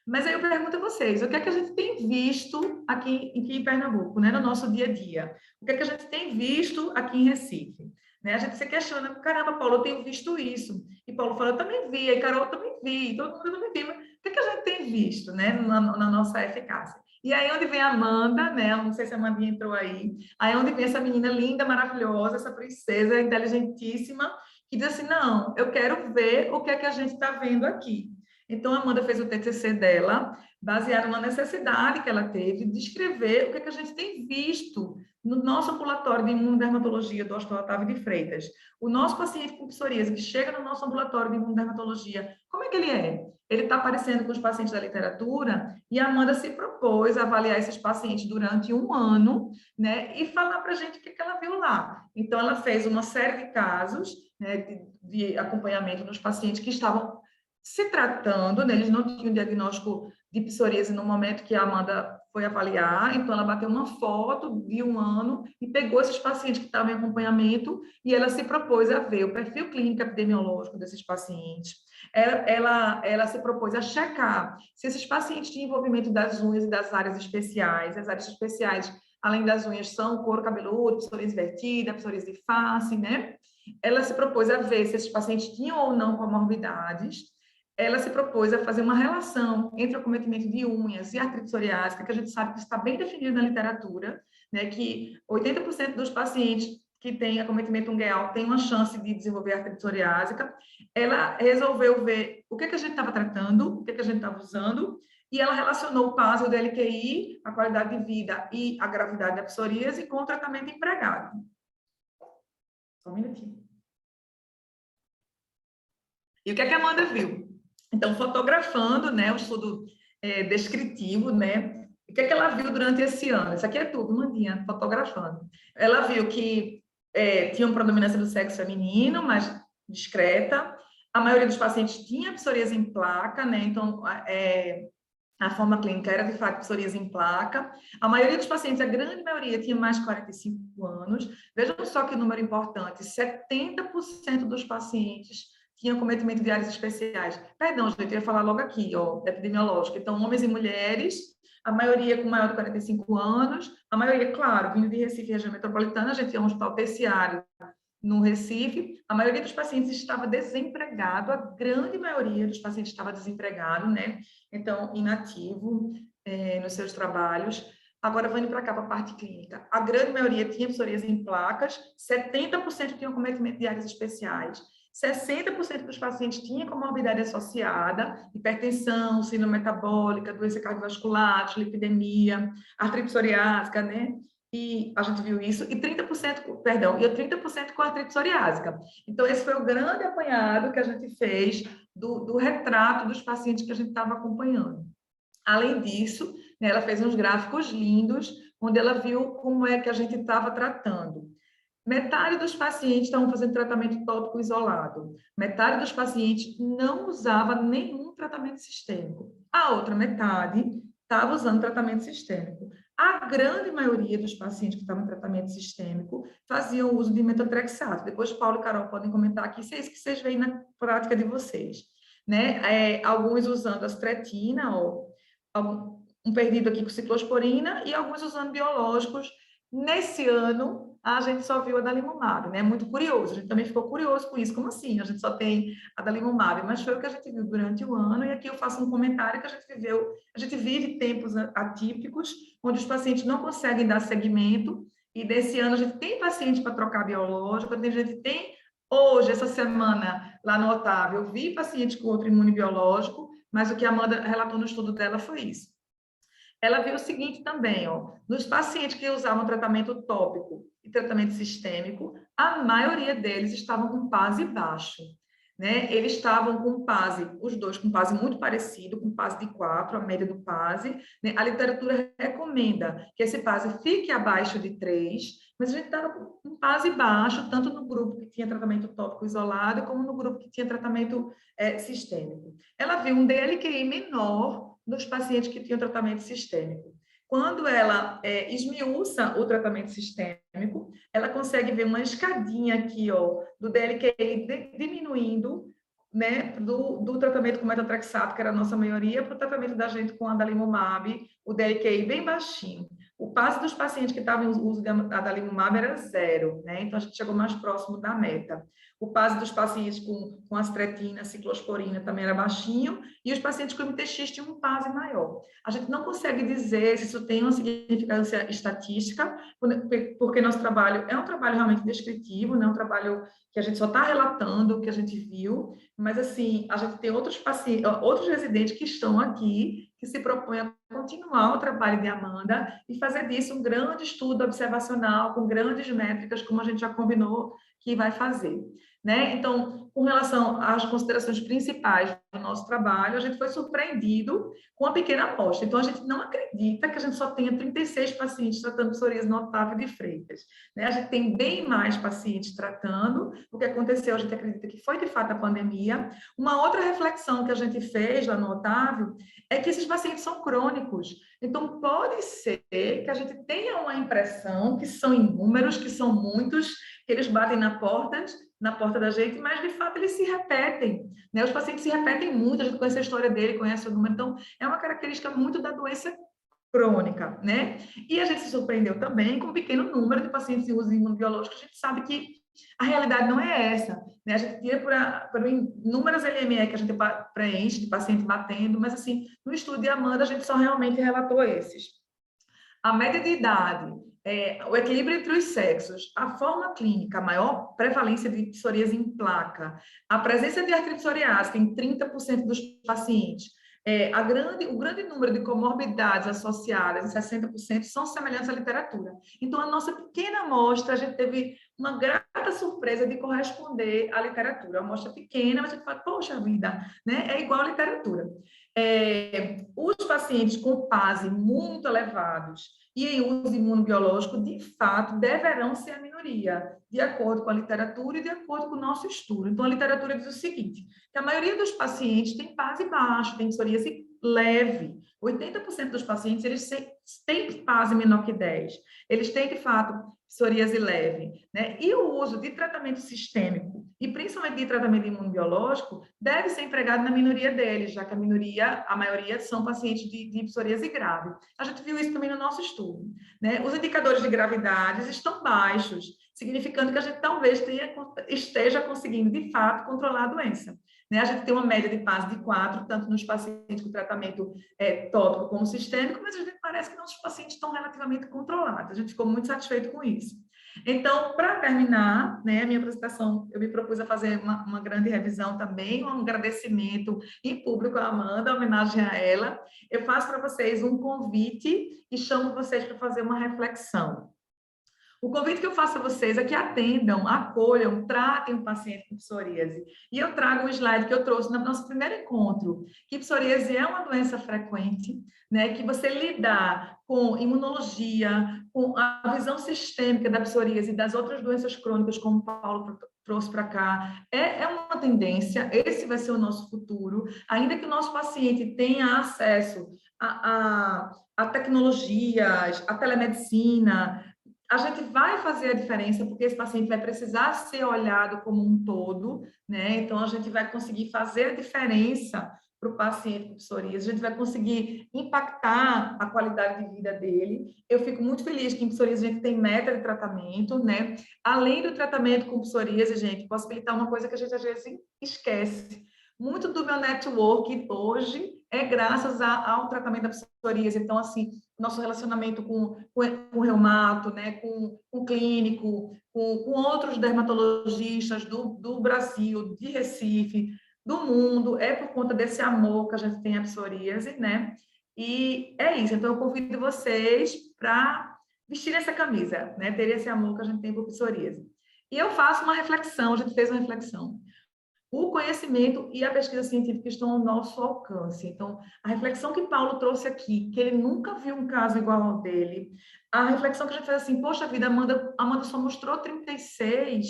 Mas aí eu pergunto a vocês, o que é que a gente tem visto aqui em Pernambuco, né? No nosso dia a dia? O que é que a gente tem visto aqui em Recife? Né? A gente se questiona, caramba, Paulo, eu tenho visto isso. E Paulo fala, eu também vi, e Carol, eu também vi, todo mundo também vi. Mas o que é que a gente tem visto, né, na nossa eficácia? E aí onde vem a Amanda, né? Não sei se a Amandinha entrou aí. Aí onde vem essa menina linda, maravilhosa, essa princesa inteligentíssima, que diz assim, não, eu quero ver o que é que a gente está vendo aqui. Então, a Amanda fez o TCC dela, baseado numa necessidade que ela teve de escrever o que é que a gente tem visto no nosso ambulatório de imunodermatologia do Hospital Otávio de Freitas. O nosso paciente com psoríase que chega no nosso ambulatório de imunodermatologia, como é que ele é? Ele está aparecendo com os pacientes da literatura e a Amanda se propôs a avaliar esses pacientes durante um ano, né, e falar para a gente o que ela viu lá. Então, ela fez uma série de casos, né, de acompanhamento nos pacientes que estavam se tratando, né, eles não tinham diagnóstico de psoríase no momento que a Amanda foi avaliar, então ela bateu uma foto de 1 ano e pegou esses pacientes que estavam em acompanhamento e ela se propôs a ver o perfil clínico epidemiológico desses pacientes. Ela se propôs a checar se esses pacientes tinham envolvimento das unhas e das áreas especiais. As áreas especiais, além das unhas, são couro cabeludo, psoríase invertida, psoríase de face, né? Ela se propôs a ver se esses pacientes tinham ou não comorbidades. Ela se propôs a fazer uma relação entre o acometimento de unhas e artrite psoriásica, que a gente sabe que está bem definido na literatura, né, que 80% dos pacientes que têm acometimento ungueal têm uma chance de desenvolver artrite psoriásica. Ela resolveu ver o que a gente estava tratando, o que a gente estava usando, e ela relacionou o PASI, o DLQI, a qualidade de vida e a gravidade da psoríase com o tratamento empregado. Só um minutinho. E o que a Amanda viu? Então, fotografando, né, o estudo descritivo, né, o que ela viu durante esse ano? Isso aqui é tudo, Mandinha, fotografando. Ela viu que tinha uma predominância do sexo feminino, mas discreta. A maioria dos pacientes tinha psoríase em placa, né, então a forma clínica era, de fato, psoríase em placa. A maioria dos pacientes, a grande maioria, tinha mais de 45 anos. Vejam só que número importante, 70% dos pacientes tinham acometimento de áreas especiais. Perdão, gente, eu ia falar logo aqui, ó, epidemiológico. Então, homens e mulheres, a maioria com maior de 45 anos, a maioria, claro, vindo de Recife, região metropolitana, a gente tinha um hospital terciário no Recife, a maioria dos pacientes estava desempregado, a grande maioria dos pacientes estava desempregado, né? Então, inativo nos seus trabalhos. Agora, vamos para cá, para a parte clínica. A grande maioria tinha psoríase em placas, 70% tinham acometimento de áreas especiais, 60% dos pacientes tinham comorbidade associada, hipertensão, síndrome metabólica, doença cardiovascular, dislipidemia, artrite psoriásica, né? E a gente viu isso, e 30% com artrite psoriásica. Então, esse foi o grande apanhado que a gente fez do retrato dos pacientes que a gente estava acompanhando. Além disso, né, ela fez uns gráficos lindos, onde ela viu como é que a gente estava tratando. Metade dos pacientes estavam fazendo tratamento tópico isolado. Metade dos pacientes não usava nenhum tratamento sistêmico. A outra metade estava usando tratamento sistêmico. A grande maioria dos pacientes que estavam em tratamento sistêmico faziam uso de metotrexato. Depois, Paulo e Carol podem comentar aqui se é isso que vocês veem na prática de vocês. Né? Alguns usando astretina, ou um perdido aqui com ciclosporina, e alguns usando biológicos. Nesse ano, a gente só viu a adalimumab, né? Muito curioso. A gente também ficou curioso com isso. Como assim? A gente só tem a adalimumab, mas foi o que a gente viu durante o ano. E aqui eu faço um comentário que a gente vive tempos atípicos, onde os pacientes não conseguem dar seguimento. E desse ano a gente tem paciente para trocar biológico, a gente tem hoje, essa semana, lá no Otávio, eu vi paciente com outro imunobiológico, mas o que a Amanda relatou no estudo dela foi isso. Ela viu o seguinte também, ó, nos pacientes que usavam tratamento tópico e tratamento sistêmico, a maioria deles estavam com PASI baixo, né? Eles estavam com PASI, os dois com PASI muito parecido, com PASI de 4, a média do PASI, né? A literatura recomenda que esse PASI fique abaixo de 3, mas a gente estava com um PASI baixo, tanto no grupo que tinha tratamento tópico isolado, como no grupo que tinha tratamento sistêmico. Ela viu um DLQI menor nos pacientes que tinham tratamento sistêmico. Quando ela esmiuça o tratamento sistêmico, ela consegue ver uma escadinha aqui, ó, do DLQI diminuindo, né, do tratamento com metotrexato, que era a nossa maioria, para o tratamento da gente com adalimumab, o DLQI bem baixinho. O PASI dos pacientes que estavam em uso de adalimumab era 0, né? Então a gente chegou mais próximo da meta. O PASI dos pacientes com astretina, ciclosporina também era baixinho, e os pacientes com MTX tinham um PASI maior. A gente não consegue dizer se isso tem uma significância estatística, porque nosso trabalho é um trabalho realmente descritivo, né? Um trabalho que a gente só está relatando o que a gente viu, mas assim, a gente tem outros pacientes, outros residentes que estão aqui, que se propõem a continuar o trabalho de Amanda e fazer disso um grande estudo observacional, com grandes métricas, como a gente já combinou que vai fazer. né? Então, com relação às considerações principais do nosso trabalho, a gente foi surpreendido com uma pequena amostra. Então, a gente não acredita que a gente só tenha 36 pacientes tratando psoríase no Otávio de Freitas, né? A gente tem bem mais pacientes tratando. O que aconteceu, a gente acredita que foi, de fato, a pandemia. Uma outra reflexão que a gente fez lá no Otávio é que esses pacientes são crônicos. Então, pode ser que a gente tenha uma impressão que são inúmeros, que são muitos, que eles batem na porta da gente, mas de fato eles se repetem, né? Os pacientes se repetem muito, a gente conhece a história dele, conhece o número, então é uma característica muito da doença crônica, né? E a gente se surpreendeu também com um pequeno número de pacientes em uso imunobiológico, a gente sabe que a realidade não é essa, né? A gente tira por inúmeras LME que a gente preenche de paciente batendo, mas assim, no estudo de Amanda a gente só realmente relatou esses. A média de idade, o equilíbrio entre os sexos, a forma clínica, a maior prevalência de psoríase em placa, a presença de artrite psoriásica em 30% dos pacientes, o grande número de comorbidades associadas, em 60%, são semelhantes à literatura. Então, a nossa pequena amostra, a gente teve uma grata surpresa de corresponder à literatura. A amostra pequena, mas a gente fala, poxa vida, né? É igual à literatura. Os pacientes com PASI muito elevados e em uso imunobiológico, de fato, deverão ser a minoria, de acordo com a literatura e de acordo com o nosso estudo. Então, a literatura diz o seguinte, que a maioria dos pacientes tem PASI baixo, tem psoríase leve. 80% dos pacientes, eles têm PASI menor que 10. Eles têm, de fato, psoríase leve, né? E o uso de tratamento sistêmico, e principalmente de tratamento imunobiológico, deve ser empregado na minoria deles, já que a maioria são pacientes de psoríase grave. A gente viu isso também no nosso estudo, né? Os indicadores de gravidade estão baixos, significando que a gente talvez esteja conseguindo, de fato, controlar a doença. Né? A gente tem uma média de PASI de 4, tanto nos pacientes com tratamento tópico como sistêmico, mas a gente parece que nossos pacientes estão relativamente controlados. A gente ficou muito satisfeito com isso. Então, para terminar, né, a minha apresentação, eu me propus a fazer uma grande revisão também, um agradecimento em público à Amanda, homenagem a ela. Eu faço para vocês um convite e chamo vocês para fazer uma reflexão. O convite que eu faço a vocês é que atendam, acolham, tratem o paciente com psoríase. E eu trago um slide que eu trouxe no nosso primeiro encontro, que psoríase é uma doença frequente, né? Que você lidar com imunologia, com a visão sistêmica da psoríase e das outras doenças crônicas, como o Paulo trouxe para cá, é uma tendência, esse vai ser o nosso futuro, ainda que o nosso paciente tenha acesso a tecnologias, a telemedicina, a gente vai fazer a diferença, porque esse paciente vai precisar ser olhado como um todo, né? Então, a gente vai conseguir fazer a diferença para o paciente com psoríase, a gente vai conseguir impactar a qualidade de vida dele. Eu fico muito feliz que em psoríase a gente tem meta de tratamento, né? Além do tratamento com psoríase, gente, possibilitar uma coisa que a gente às vezes esquece. Muito do meu network hoje é graças ao tratamento da psoríase. Então, assim, nosso relacionamento com o reumato, né, com o clínico, com outros dermatologistas do Brasil, de Recife, do mundo, é por conta desse amor que a gente tem à psoríase, né? E é isso. Então, eu convido vocês para vestir essa camisa, né? Ter esse amor que a gente tem por psoríase. E eu faço uma reflexão, a gente fez uma reflexão. O conhecimento e a pesquisa científica estão ao nosso alcance. Então, a reflexão que Paulo trouxe aqui, que ele nunca viu um caso igual ao dele, a reflexão que a gente fez assim, poxa vida, Amanda só mostrou 36,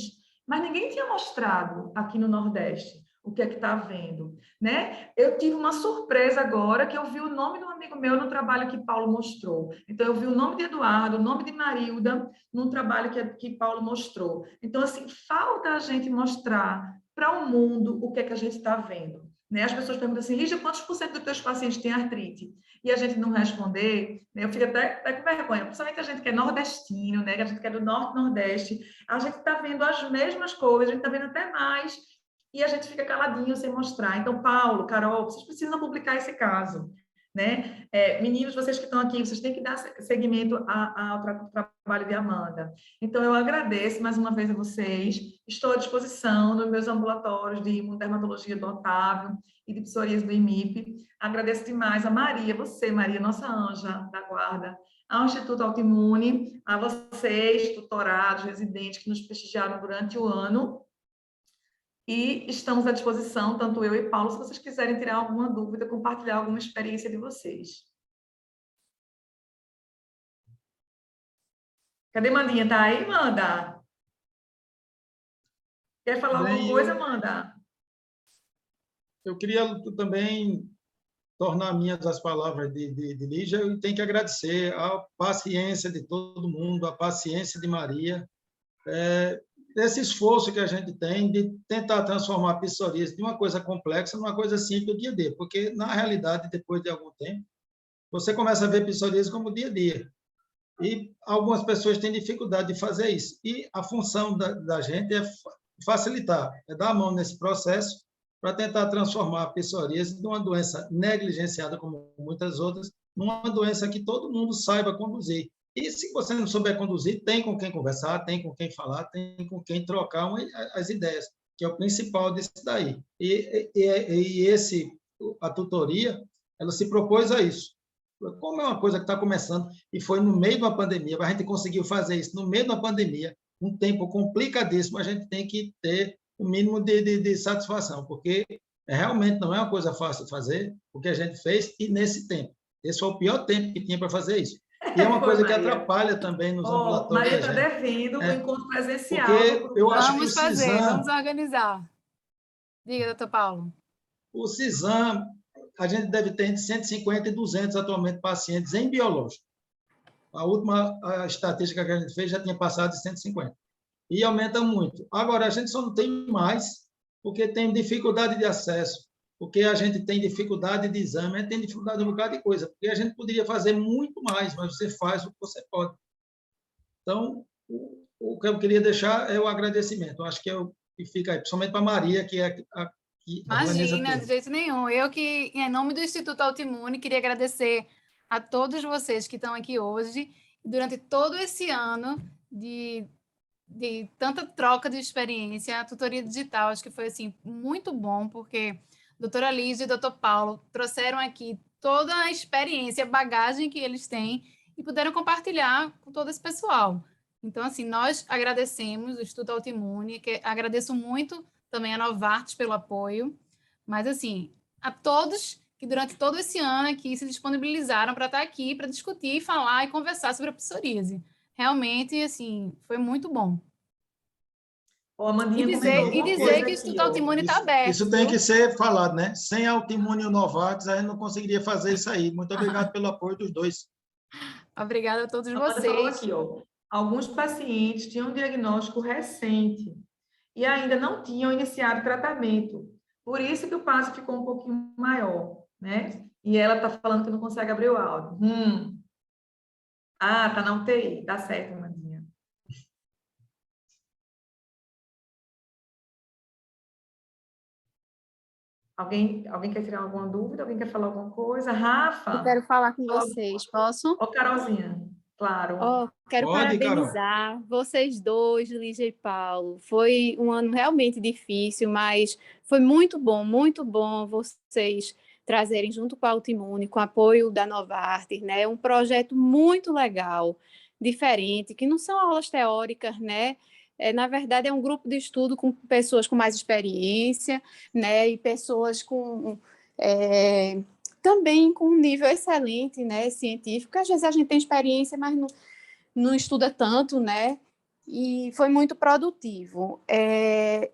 mas ninguém tinha mostrado aqui no Nordeste o que é que está havendo, né? Eu tive uma surpresa agora que eu vi o nome de um amigo meu no trabalho que Paulo mostrou. Então, eu vi o nome de Eduardo, o nome de Marilda, num trabalho que Paulo mostrou. Então, assim, falta a gente mostrar para o mundo o que é que a gente está vendo. Né? As pessoas perguntam assim, Lígia, quantos por cento dos teus pacientes têm artrite? E a gente não responder, né? Eu fico até com vergonha, principalmente a gente que é nordestino, né? Que a gente que é do Norte Nordeste, a gente está vendo as mesmas coisas, a gente está vendo até mais, e a gente fica caladinho sem mostrar. Então, Paulo, Carol, vocês precisam publicar esse caso. Né? Meninos, vocês que estão aqui, vocês têm que dar seguimento ao trabalho de Amanda. Então, eu agradeço mais uma vez a vocês. Estou à disposição nos meus ambulatórios de imunodermatologia do Otávio e de psoríase do IMIP. Agradeço demais a Maria, Maria, nossa anja da guarda, ao Instituto Autoimune, a vocês, tutorados, residentes, que nos prestigiaram durante o ano. E estamos à disposição, tanto eu e Paulo, se vocês quiserem tirar alguma dúvida, compartilhar alguma experiência de vocês. Cadê Mandinha? Tá aí, Manda? Quer falar alguma coisa, Manda? Eu queria também tornar minhas as palavras de Lígia e tenho que agradecer a paciência de todo mundo, a paciência de Maria, esse esforço que a gente tem de tentar transformar a psoríase de uma coisa complexa numa coisa simples do dia a dia, porque, na realidade, depois de algum tempo, você começa a ver psoríase como dia a dia. E algumas pessoas têm dificuldade de fazer isso. E a função da gente é facilitar, é dar a mão nesse processo para tentar transformar a psoríase de uma doença negligenciada, como muitas outras, numa doença que todo mundo saiba conduzir. E se você não souber conduzir, tem com quem conversar, tem com quem falar, tem com quem trocar as ideias, que é o principal disso daí. A tutoria, ela se propôs a isso. Como é uma coisa que está começando, e foi no meio da pandemia, a gente conseguiu fazer isso no meio da pandemia, um tempo complicadíssimo, a gente tem que ter o mínimo de satisfação, porque realmente não é uma coisa fácil de fazer, o que a gente fez, e nesse tempo. Esse foi o pior tempo que tinha para fazer isso. E é uma coisa que atrapalha também nos ambulatórios. Maria está devendo o encontro presencial. Porque eu acho que o CISAM... Vamos organizar. Diga, doutor Paulo. O CISAM, a gente deve ter entre 150 e 200 atualmente pacientes em biológico. A última estatística que a gente fez já tinha passado de 150. E aumenta muito. Agora, a gente só não tem mais porque tem dificuldade de acesso, porque a gente tem dificuldade de exame, a gente tem dificuldade de um bocado de coisa, porque a gente poderia fazer muito mais, mas você faz o que você pode. Então, o que eu queria deixar é o agradecimento. Eu acho que fica aí, principalmente para a Maria, que é a Imagina, de jeito nenhum. Eu que, em nome do Instituto Autoimune, queria agradecer a todos vocês que estão aqui hoje, durante todo esse ano de tanta troca de experiência, a tutoria digital, acho que foi assim, muito bom, porque a doutora Lígia e o doutor Paulo trouxeram aqui toda a experiência, a bagagem que eles têm e puderam compartilhar com todo esse pessoal. Então, assim, nós agradecemos o Instituto Autoimune, que agradeço muito também a Novartis pelo apoio, mas, assim, a todos que durante todo esse ano aqui se disponibilizaram para estar aqui, para discutir, falar e conversar sobre a psoríase. Realmente, assim, foi muito bom. E dizer que o Instituto Autoimune está aberto. Isso tem que ser falado, né? Sem Autoimune e o Novartis, a gente não conseguiria fazer isso aí. Muito obrigado pelo apoio dos dois. Obrigada a todos vocês. Falou aqui, alguns pacientes tinham um diagnóstico recente e ainda não tinham iniciado tratamento. Por isso que o passo ficou um pouquinho maior, né? E ela está falando que não consegue abrir o áudio. Ah, tá na UTI. Tá certo, Mandinha. Alguém quer tirar alguma dúvida? Alguém quer falar alguma coisa? Rafa? Eu quero falar com vocês, posso? Carolzinha, claro. Quero parabenizar Carol. Vocês dois, Lígia e Paulo. Foi um ano realmente difícil, mas foi muito bom vocês trazerem junto com a Autoimune, com o apoio da Novartis, né? Um projeto muito legal, diferente, que não são aulas teóricas, né? Na verdade, é um grupo de estudo com pessoas com mais experiência, né? E pessoas com... também com um nível excelente, né, científico. Às vezes a gente tem experiência, mas não estuda tanto, né? E foi muito produtivo.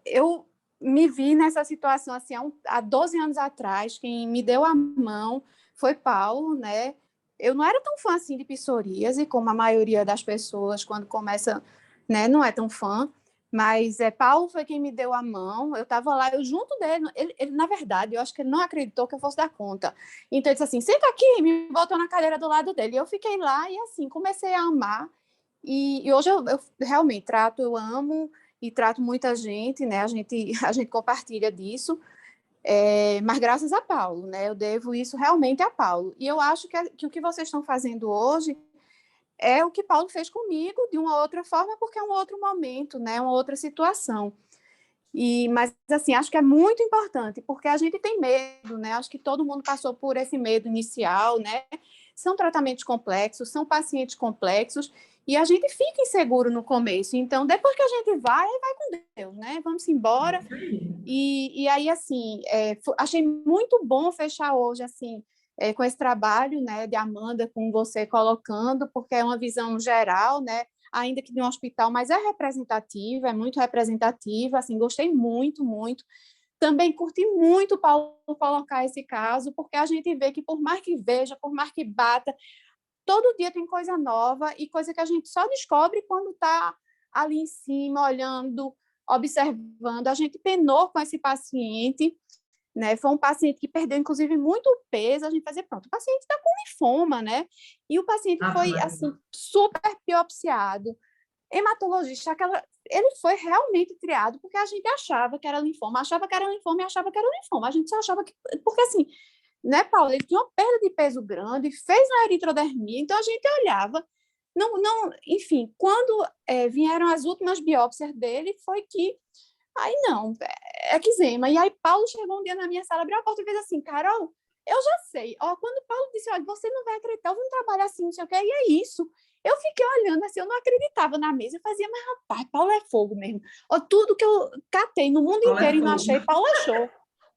Eu me vi nessa situação assim, há 12 anos atrás, quem me deu a mão foi Paulo, né? Eu não era tão fã assim de psoríase, como a maioria das pessoas, quando começa, né, não é tão fã. Mas Paulo foi quem me deu a mão, eu estava lá, eu junto dele, ele, na verdade, eu acho que ele não acreditou que eu fosse dar conta. Então, ele disse assim, senta aqui, me botou na cadeira do lado dele. E eu fiquei lá e, assim, comecei a amar. E hoje eu realmente eu amo e trato muita gente, né? A gente compartilha disso. Mas graças a Paulo, né? Eu devo isso realmente a Paulo. E eu acho que o que vocês estão fazendo hoje é o que Paulo fez comigo, de uma outra forma, porque é um outro momento, né? Uma outra situação. Mas, assim, acho que é muito importante, porque a gente tem medo, né? Acho que todo mundo passou por esse medo inicial, né? São tratamentos complexos, são pacientes complexos, E a gente fica inseguro no começo. Então, depois que a gente vai com Deus, né? Vamos embora. E aí, assim, achei muito bom fechar hoje, assim, com esse trabalho, né, de Amanda, com você colocando, porque é uma visão geral, né? Ainda que de um hospital, mas é representativa, é muito representativa, assim, gostei muito, muito. Também curti muito, Paulo, colocar esse caso, porque a gente vê que, por mais que veja, por mais que bata, todo dia tem coisa nova e coisa que a gente só descobre quando está ali em cima, olhando, observando. A gente penou com esse paciente, né? Foi um paciente que perdeu, inclusive, muito peso. A gente fazia, pronto, o paciente está com linfoma, né? E o paciente foi, assim, super biopsiado. Hematologista, ele foi realmente triado porque a gente achava que era linfoma, achava que era linfoma e achava que era linfoma. A gente só achava que... Porque, assim, né, Paulo? Ele tinha uma perda de peso grande, fez uma eritrodermia, então a gente olhava. Enfim, quando vieram as últimas biópsias dele, foi que aí não, é eczema. E aí Paulo chegou um dia na minha sala, abriu a porta e fez assim: Carol, eu já sei. Ó, quando Paulo disse, olha, você não vai acreditar, eu vou trabalhar assim, não sei o que, e é isso. Eu fiquei olhando assim, eu não acreditava na mesa, eu fazia, mas rapaz, Paulo é fogo mesmo. Ó, tudo que eu catei no mundo Paulo inteiro e não achei, Paulo achou.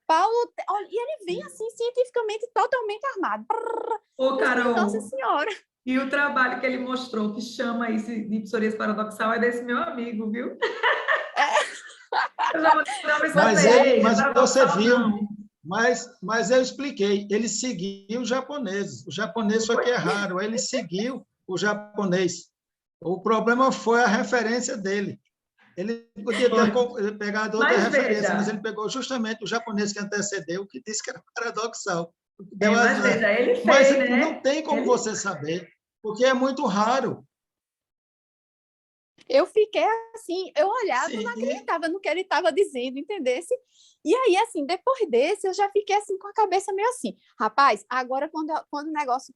Paulo, olha, e ele vem assim, cientificamente, totalmente armado. Ô, Carol, Nossa Senhora. e o trabalho que ele mostrou, que chama isso de psoríase paradoxal, é desse meu amigo, viu? Eu já vou dar uma Mas você viu, mas eu expliquei, ele seguiu o japonês. O japonês foi que erraram, ele seguiu o japonês. O problema foi a referência dele. Ele podia ter pegado outra referência, mas ele pegou justamente o japonês que antecedeu, que disse que era paradoxal. Mas veja, ele fez, mas né? não tem como você saber, porque é muito raro. Eu fiquei assim, eu olhava e não acreditava no que ele estava dizendo, entendesse? E aí, assim, depois desse, eu já fiquei assim, com a cabeça meio assim, rapaz, agora quando o negócio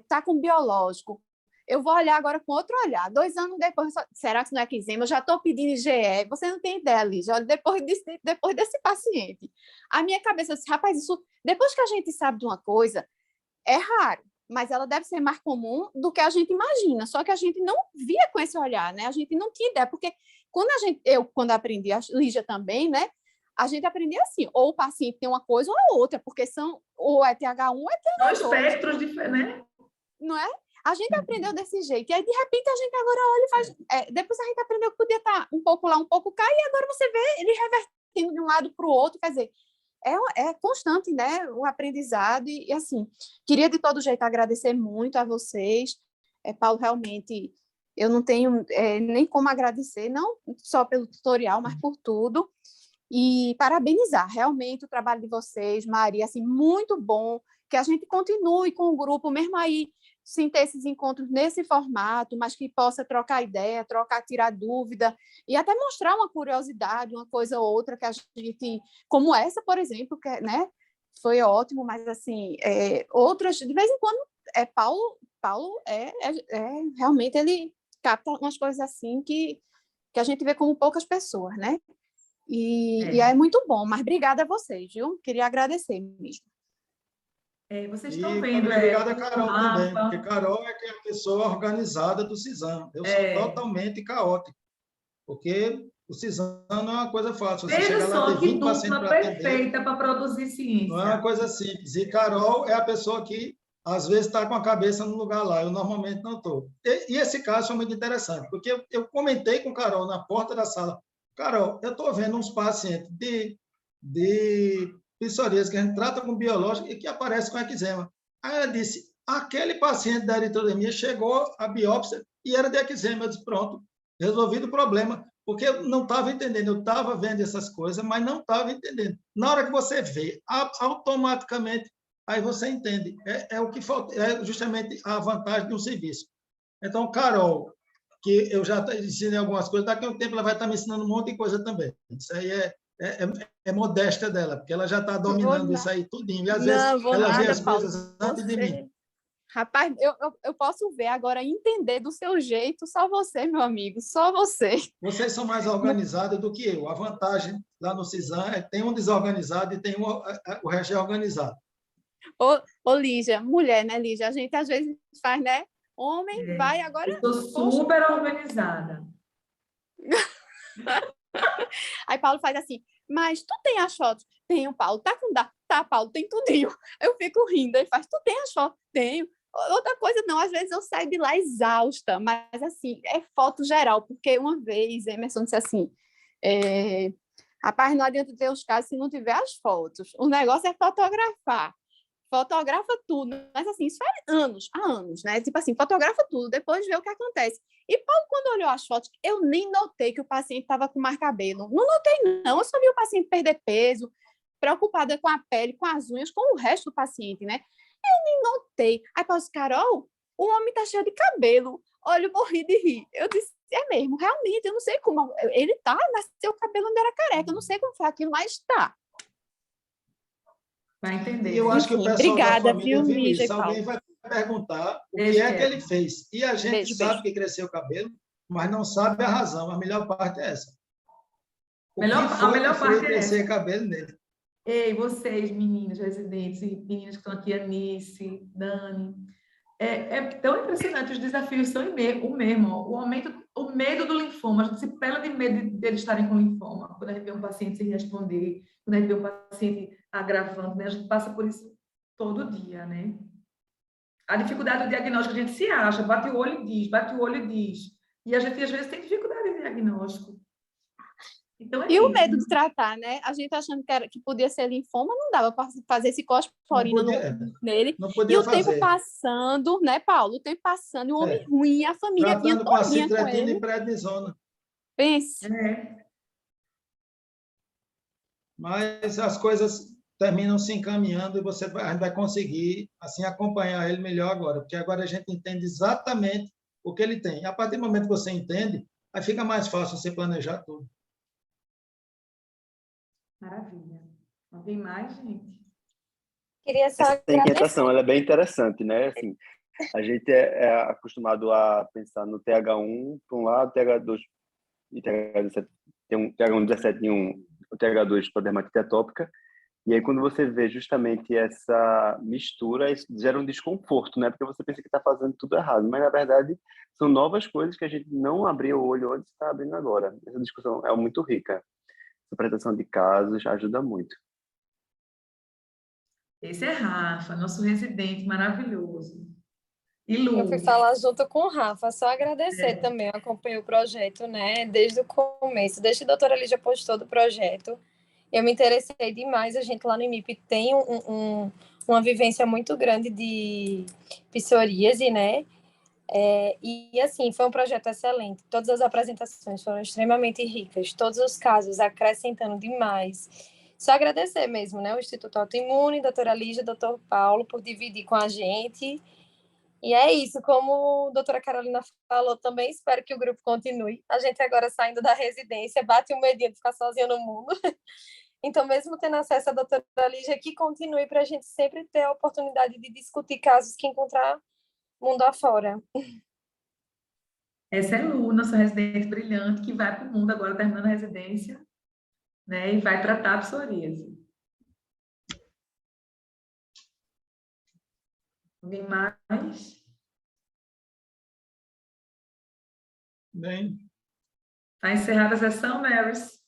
tá com biológico, eu vou olhar agora com outro olhar. 2 anos depois, será que não é eczema? Eu já estou pedindo IgE. Você não tem ideia, Lígia. Olha, depois desse paciente, a minha cabeça disse, rapaz, isso, depois que a gente sabe de uma coisa, é raro, mas ela deve ser mais comum do que a gente imagina. Só que a gente não via com esse olhar, né? A gente não tinha ideia, porque quando aprendi, a Lígia também, né? A gente aprendia assim, ou o paciente tem uma coisa ou a outra, porque são ou é TH1 ou é TH2. São espectros diferentes, né? Não é? A gente aprendeu desse jeito. E aí, de repente, a gente agora olha e faz... depois a gente aprendeu que podia estar um pouco lá, um pouco cá, e agora você vê ele revertendo de um lado para o outro. Quer dizer, é constante, né? O aprendizado. E, assim, queria de todo jeito agradecer muito a vocês. Paulo, realmente, eu não tenho nem como agradecer, não só pelo tutorial, mas por tudo. E parabenizar realmente o trabalho de vocês, Maria, assim, muito bom, que a gente continue com o grupo, mesmo aí, sem ter esses encontros nesse formato, mas que possa trocar ideia, tirar dúvida, e até mostrar uma curiosidade, uma coisa ou outra que a gente, como essa, por exemplo, que, né, foi ótimo, mas, assim, outras, de vez em quando, Paulo realmente, ele capta umas coisas assim que a gente vê como poucas pessoas, né? E é muito bom, mas obrigada a vocês, viu? Queria agradecer mesmo. Vocês estão vendo. Obrigado a Carol também, porque Carol é que é a pessoa organizada do CISAM. Eu sou totalmente caótico, porque o CISAM não é uma coisa fácil. Você Veja chega lá, só tem que 20 pacientes dupla para atender. perfeita para produzir ciência. Não é uma coisa simples. E Carol é a pessoa que, às vezes, está com a cabeça no lugar lá. Eu normalmente não estou. E esse caso foi muito interessante, porque eu comentei com Carol na porta da sala. Carol, eu estou vendo uns pacientes de psoríase que a gente trata com biológico e que aparece com eczema. Aí ela disse, aquele paciente da eritrodermia chegou à biópsia e era de eczema. Eu disse, pronto, resolvido o problema, porque eu não estava entendendo, eu estava vendo essas coisas, mas não estava entendendo. Na hora que você vê, automaticamente, aí você entende. É o que falta, é justamente a vantagem de um serviço. Então, Carol, que eu já ensinei algumas coisas, daqui a um tempo ela vai estar me ensinando um monte de coisa também. Isso aí é modéstia dela, porque ela já está dominando isso aí tudinho. E às vezes ela vê as coisas antes de mim. Rapaz, eu posso ver agora, entender do seu jeito, só você, meu amigo, só você. Vocês são mais organizados do que eu. A vantagem lá no CISAM é que tem um desorganizado e tem o resto é organizado. Ô, Lígia, mulher, né, Lígia? A gente às vezes faz, né? Homem vai agora... Eu sou poxa, super organizada. aí Paulo faz assim, mas tu tem as fotos? Tenho, Paulo. Tá com data? Tá, Paulo, tem tudinho. Eu fico rindo. Ele faz, tu tem as fotos? Tenho. Outra coisa, não, às vezes eu saio de lá exausta, mas assim, é foto geral, porque uma vez Emerson disse assim, rapaz, não adianta ter os casos se não tiver as fotos. O negócio é fotografar. Fotografa tudo, mas assim, isso faz anos, há anos, né? Tipo assim, fotografa tudo, depois vê o que acontece. E Paulo, quando olhou as fotos, eu nem notei que o paciente estava com mais cabelo. Não notei, não. Eu só vi o paciente perder peso, preocupada com a pele, com as unhas, com o resto do paciente, né? Eu nem notei. Aí Paulo disse, Carol, o homem tá cheio de cabelo. Olha, eu morri de rir. Eu disse, é mesmo, realmente, eu não sei como. Ele tá, nasceu o cabelo onde era careca, eu não sei como foi aquilo, mas tá. Vai entender. E eu acho que o Enfim, pessoal obrigada, da família viu, viu Lígia e isso. Paulo. Alguém vai perguntar o que Beijo, é que Eva. ele fez. E a gente Beijo, sabe beijo. que cresceu o cabelo, mas não sabe a razão. A melhor parte é essa. O que A foi que melhor fez parte é crescer essa. cabelo nele? Ei, vocês, meninos residentes e meninas que estão aqui, Anice, Dani, é tão impressionante, os desafios são o mesmo. O medo do linfoma, a gente se pela de medo de eles estarem com linfoma, quando a gente vê um paciente sem responder, quando a gente vê um paciente agravando, né? A gente passa por isso todo dia, né? A dificuldade do diagnóstico, a gente se acha, bate o olho e diz, bate o olho e diz. E a gente, às vezes, tem dificuldade de diagnóstico. Então, é E o isso. medo de tratar, né? A gente achando que podia ser linfoma, não dava para fazer esse cosplorina nele. Não E podia o tempo fazer. passando, né, Paulo? O tempo passando, e o homem ruim, a família vinha Tratando todinha com pacitretina e ele. prednisona. Pense. Mas as coisas terminam se encaminhando e a gente vai conseguir assim acompanhar ele melhor agora, porque agora a gente entende exatamente o que ele tem. E a partir do momento que você entende, aí fica mais fácil você planejar tudo. Maravilha. Alguém mais, gente? Queria só Essa agradecer. inquietação, ela é bem interessante, né? Assim, a gente é acostumado a pensar no TH1 por um lado, TH2 e TH17, tem um TH1 17 e o TH2 para dermatite atópica. E aí, quando você vê justamente essa mistura, isso gera um desconforto, né? Porque você pensa que está fazendo tudo errado, mas na verdade são novas coisas que a gente não abriu o olho antes, está abrindo agora. Essa discussão é muito rica. A interpretação de casos ajuda muito. Esse é Rafa, nosso residente maravilhoso. E Lu? Eu fui falar junto com o Rafa, só agradecer também, eu acompanhei o projeto, né, desde o começo, desde que a doutora Lígia postou do projeto, eu me interessei demais, a gente lá no IMIP tem uma vivência muito grande de psoríase, né, e assim, foi um projeto excelente, todas as apresentações foram extremamente ricas, todos os casos acrescentando demais. Só agradecer mesmo, né, o Instituto Autoimune, doutora Lígia, doutor Paulo, por dividir com a gente. E é isso, como a doutora Carolina falou também, espero que o grupo continue. A gente agora saindo da residência, bate um medinho de ficar sozinha no mundo. Então, mesmo tendo acesso à doutora Lígia, que continue para a gente sempre ter a oportunidade de discutir casos que encontrar mundo afora. Essa é Lu, nossa residente brilhante, que vai para o mundo agora, terminando a residência, né, e vai tratar a psoríase. Alguém mais? Bem, Está encerrada a sessão, Marys?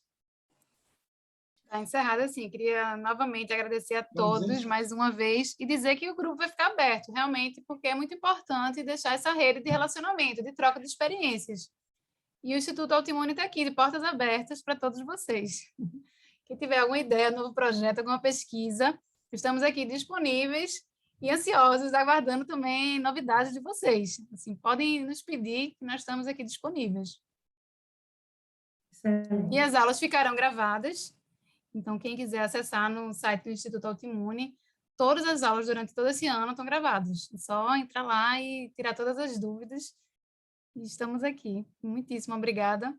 Está encerrada, assim. Queria novamente agradecer a vamos todos ver. mais uma vez e dizer que o grupo vai ficar aberto, realmente, porque é muito importante deixar essa rede de relacionamento, de troca de experiências. E o Instituto Autoimune está aqui, de portas abertas para todos vocês. Quem tiver alguma ideia, novo projeto, alguma pesquisa, estamos aqui disponíveis e ansiosos, aguardando também novidades de vocês. Assim, podem nos pedir, que nós estamos aqui disponíveis. Excelente. E as aulas ficarão gravadas, então quem quiser acessar no site do Instituto Autoimune, todas as aulas durante todo esse ano estão gravadas. É só entrar lá e tirar todas as dúvidas. E estamos aqui. Muitíssimo obrigada.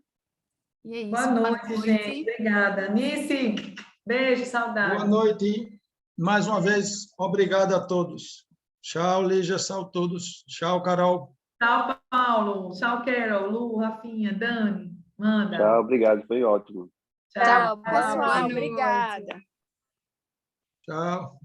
E é isso. Boa noite, gente. Obrigada. Nice, beijo, saudade. Boa noite. Mais uma vez, obrigado a todos. Tchau, Lígia. Tchau a todos. Tchau, Carol. Tchau, Paulo. Tchau, Carol, Lu, Rafinha, Dani. Manda. Tchau, obrigado, foi ótimo. Tchau, Pessoal, boa noite. obrigada. Tchau.